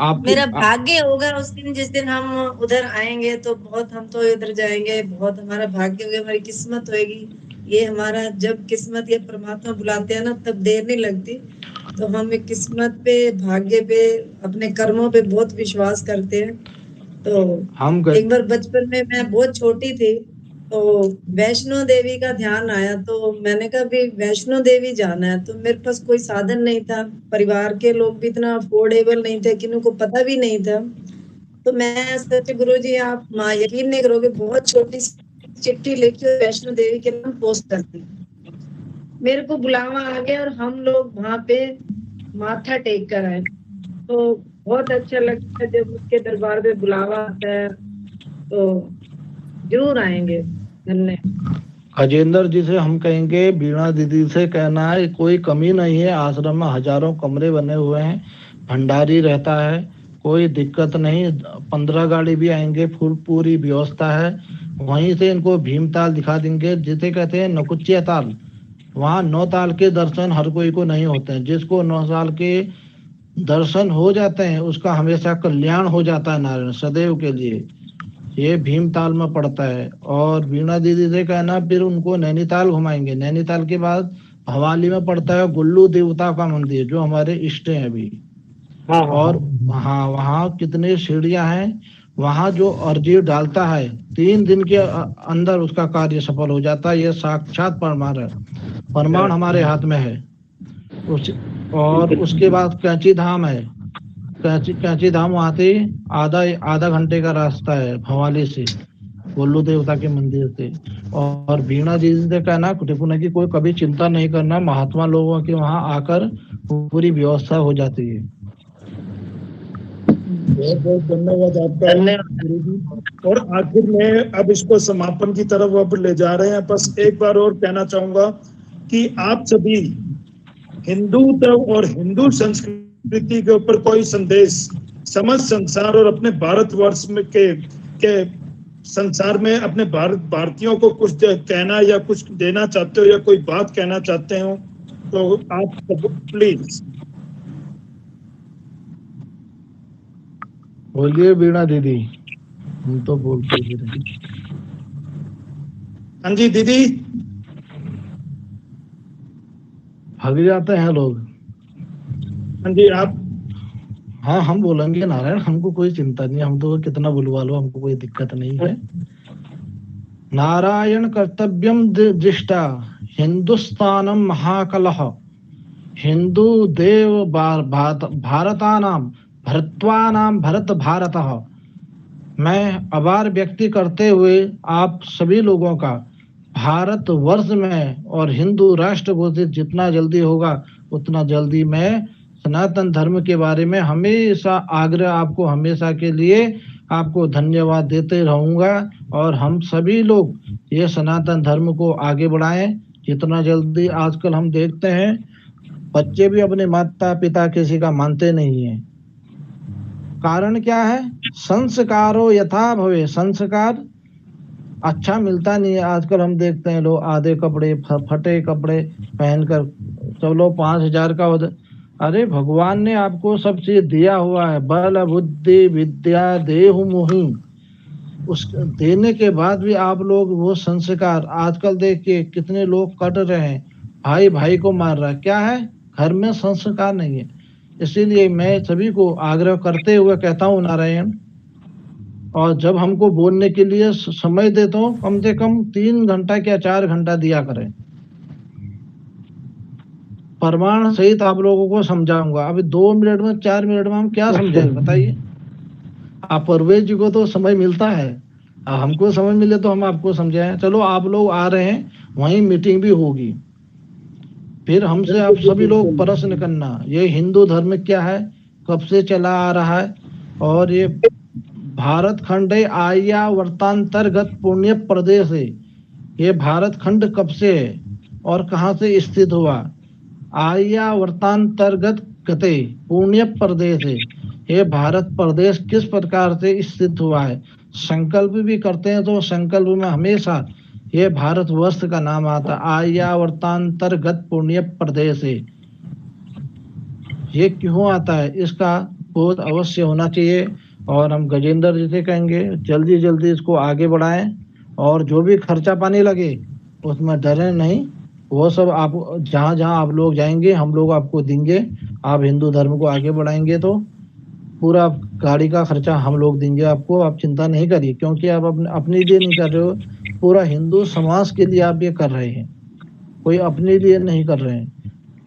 आप मेरा भाग्य होगा उस दिन, जिस दिन हम उधर आएंगे तो बहुत, हम तो इधर जाएंगे, बहुत हमारा भाग्य होगा, हमारी किस्मत होगी। ये हमारा जब किस्मत या परमात्मा बुलाते हैं ना, तब देर नहीं लगती। तो हम एक किस्मत पे, भाग्य पे, अपने कर्मों पे बहुत विश्वास करते हैं। तो हम एक बार बचपन में मैं बहुत छोटी थी, तो वैष्णो देवी का ध्यान आया, तो मैंने कहा भी वैष्णो देवी जाना है। तो मेरे पास कोई साधन नहीं था, परिवार के लोग भी इतना अफोर्डेबल नहीं थे, किन्हीं को पता भी नहीं था। तो मैं सच गुरुजी आप यकीन नहीं करोगे, बहुत छोटी सी चिट्ठी लेके वैष्णो देवी के नाम पोस्ट कर दी। मेरे को बुलावा आ गया और हम लोग वहां पे माथा टेक कर आए। तो बहुत अच्छा लगता है जब उसके दरबार में बुलावा आता है, तो जरूर आएंगे। धन्यवाद। अजेंद्र जी से हम कहेंगे, वीणा दीदी से कहना है कोई कमी नहीं है, आश्रम में हजारों कमरे बने हुए हैं, भंडारी रहता है, कोई दिक्कत नहीं। 15 गाड़ी भी आएंगे, पूरी व्यवस्था है। वहीं से इनको भीमताल दिखा देंगे, जिसे कहते हैं नकुचिया ताल। वहाँ 9 ताल के दर्शन हर कोई को नहीं होते हैं, जिसको 9 साल के दर्शन हो जाते हैं उसका हमेशा कल्याण हो जाता है नारायण सदैव के लिए। ये भीमताल में पड़ता है। और वीणा दीदी से कहना फिर उनको नैनीताल घुमाएंगे। नैनीताल के बाद भवाली में पड़ता है गुल्लू देवता का मंदिर, जो हमारे इष्ट हैं अभी। हाँ, और हाँ, वहाँ कितने सीढ़ियां हैं, वहाँ जो अर्जी डालता है 3 दिन के अंदर उसका कार्य सफल हो जाता है। ये साक्षात प्रमाण हमारे हाथ में है। और उसके बाद कैंची धाम है। कैंची धाम वहां से आधा घंटे का रास्ता है भवाली से, गोल्लू देवता के मंदिर से। और वीणा जी से कहना की कोई कभी चिंता नहीं करना, महात्मा लोगों के वहां आकर पूरी व्यवस्था हो जाती है। बहुत बहुत धन्यवाद आपका गुरुजी। और आखिर में अब इसको समापन की तरफ अब ले जा रहे हैं। बस एक बार और कहना चाहूंगा कि आप सभी हिंदू और हिंदू संस्कृति के ऊपर कोई संदेश समस्त संसार और अपने भारतवर्ष में के संसार में अपने भारतीयों को कुछ कहना या कुछ देना चाहते हो, या कोई बात कहना चाहते हो, तो आप प्लीज बोलिए वीणा दीदी। हम तो बोलते ही रहे। हाँ जी दीदी। भाग जाते हैं लोग। हाँ जी आप। हाँ हम बोलेंगे नारायण, हमको कोई चिंता नहीं, हम तो कितना बुलवा लो, हमको कोई दिक्कत नहीं है। नारायण कर्तव्यम दृष्टा हिंदुस्तानम महाकलह, हिंदू देव भारतानाम भरत्वानाम भरत भारतः। मैं आभार व्यक्त करते हुए आप सभी लोगों का भारत वर्ष में और हिंदू राष्ट्र घोषित जितना जल्दी होगा उतना जल्दी मैं सनातन धर्म के बारे में हमेशा आग्रह, आपको हमेशा के लिए आपको धन्यवाद देते रहूंगा। और हम सभी लोग ये सनातन धर्म को आगे बढ़ाएं जितना जल्दी। आजकल हम देखते हैं बच्चे भी अपने माता पिता किसी का मानते नहीं है। कारण क्या है? संस्कारो यथा भवे, संस्कार अच्छा मिलता नहीं है। आजकल हम देखते हैं लोग आधे कपड़े, फटे कपड़े पहनकर, चलो 5,000 का अरे भगवान ने आपको सब चीज दिया हुआ है, बल बुद्धि विद्या देहु मोहि, उस देने के बाद भी आप लोग वो संस्कार, आजकल देखिए कितने लोग कट रहे हैं, भाई भाई को मार रहा है, क्या है, घर में संस्कार नहीं है। इसीलिए मैं सभी को आग्रह करते हुए कहता हूँ नारायण, और जब हमको बोलने के लिए समय देता हूँ, कम से कम 3 घंटा या 4 घंटा दिया करें, प्रमाण सहित आप लोगों को समझाऊंगा। अभी 2 मिनट में 4 मिनट में हम क्या समझाएं बताइए। आप परवेज जी को तो समय मिलता है, हमको समय मिले तो हम आपको समझाएं। चलो आप लोग आ रहे हैं, वहीं मीटिंग भी होगी, फिर हमसे आप सभी लोग प्रश्न करना, ये हिंदू धर्म क्या है, कब से चला आ रहा है, और ये भारत खंड है आर्यावर्तांतर्गत पुण्य प्रदेश है, ये भारत खंड कब से है और कहाँ से स्थित हुआ। आर्यावर्तांतर्गत गते पुण्य प्रदेश है, ये भारत प्रदेश किस प्रकार से स्थित हुआ है। संकल्प भी करते हैं तो संकल्प में हमेशा ये भारतवर्ष का नाम आता, आर्यावर्तांतर्गत पुण्य प्रदेश है। ये क्यों आता है, इसका बोध अवश्य होना चाहिए। और हम गजेंद्र जी से कहेंगे जल्दी जल्दी इसको आगे बढ़ाएं, और जो भी खर्चा पानी लगे उसमें डरे नहीं, वो सब आप जहाँ जहाँ आप लोग जाएंगे हम लोग आपको देंगे। आप हिंदू धर्म को आगे बढ़ाएंगे तो पूरा गाड़ी का खर्चा हम लोग देंगे आपको, आप चिंता नहीं करिए, क्योंकि आप अपने लिए नहीं कर रहे हो, पूरा हिंदू समाज के लिए आप ये कर रहे हैं, कोई अपने लिए नहीं कर रहे हैं।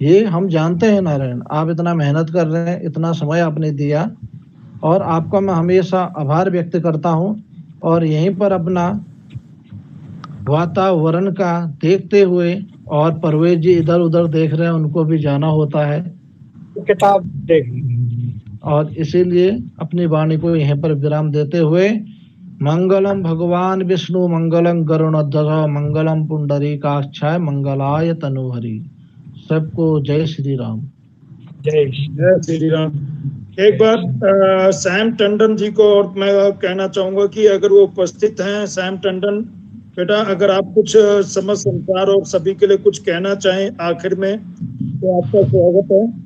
ये हम जानते हैं नारायण, आप इतना मेहनत कर रहे हैं, इतना समय आपने दिया, और आपका मैं हमेशा आभार व्यक्त करता हूँ। और यहीं पर अपना वातावरण का देखते हुए, और परवेज जी इधर उधर देख रहे हैं, उनको भी जाना होता है, किताब देख, और इसीलिए अपनी वाणी को यहीं पर विराम देते हुए, मंगलम भगवान विष्णु मंगलम गरुड़ध्वज मंगलम पुंडरीकाक्षाय मंगलाय तनुहरि। सबको जय श्री राम। जय श्री राम। एक बार सैम टंडन जी को और मैं कहना चाहूंगा कि अगर वो उपस्थित हैं, सैम टंडन बेटा, अगर आप कुछ समझ संसार और सभी के लिए कुछ कहना चाहें आखिर में तो आपका स्वागत है।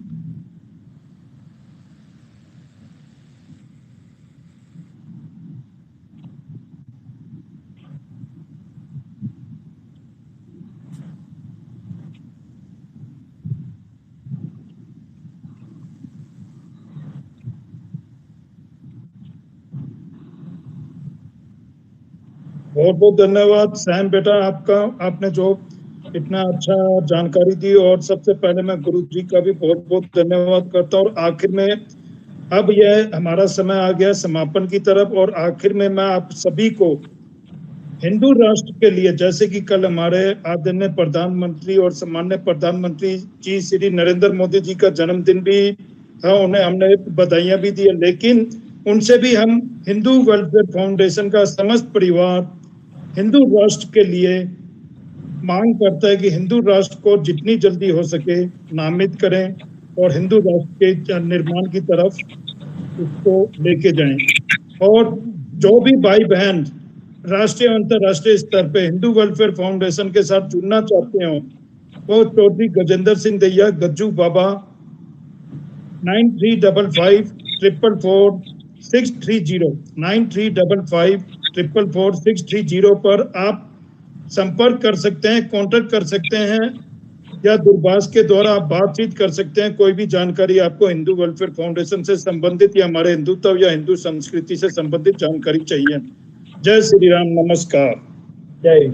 बहुत बहुत धन्यवाद सैम बेटा आपका, आपने जो इतना अच्छा जानकारी दी, और सबसे पहले मैं गुरु जी का भी बहुत बहुत धन्यवाद करता हूँ। और आखिर में अब यह हमारा समय आ गया समापन की तरफ, और आखिर में मैं आप सभी को हिंदू राष्ट्र के लिए, जैसे कि कल हमारे आदरणीय प्रधानमंत्री और सम्मान्य प्रधानमंत्री जी श्री नरेंद्र मोदी जी का जन्मदिन भी था, उन्हें हमने बधाइयां भी दी, लेकिन उनसे भी हम हिंदू वेलफेयर फाउंडेशन का समस्त परिवार हिंदू राष्ट्र के लिए मांग करता है कि हिंदू राष्ट्र को जितनी जल्दी हो सके नामित करें और हिंदू राष्ट्र के निर्माण की तरफ उसको लेके जाएं। और जो भी भाई बहन राष्ट्रीय अंतर्राष्ट्रीय स्तर पे हिंदू वेलफेयर फाउंडेशन के साथ जुड़ना चाहते हो, वो चौधरी गजेंद्र सिंह दैया गज्जू बाबा 9355444630 9355444630 पर आप संपर्क कर सकते हैं, कांटेक्ट कर सकते हैं, या दूरभाष के द्वारा आप बातचीत कर सकते हैं। कोई भी जानकारी आपको हिंदू वेलफेयर फाउंडेशन से संबंधित या हमारे हिंदुत्व या हिंदू संस्कृति से संबंधित जानकारी चाहिए। जय श्री राम, नमस्कार। जय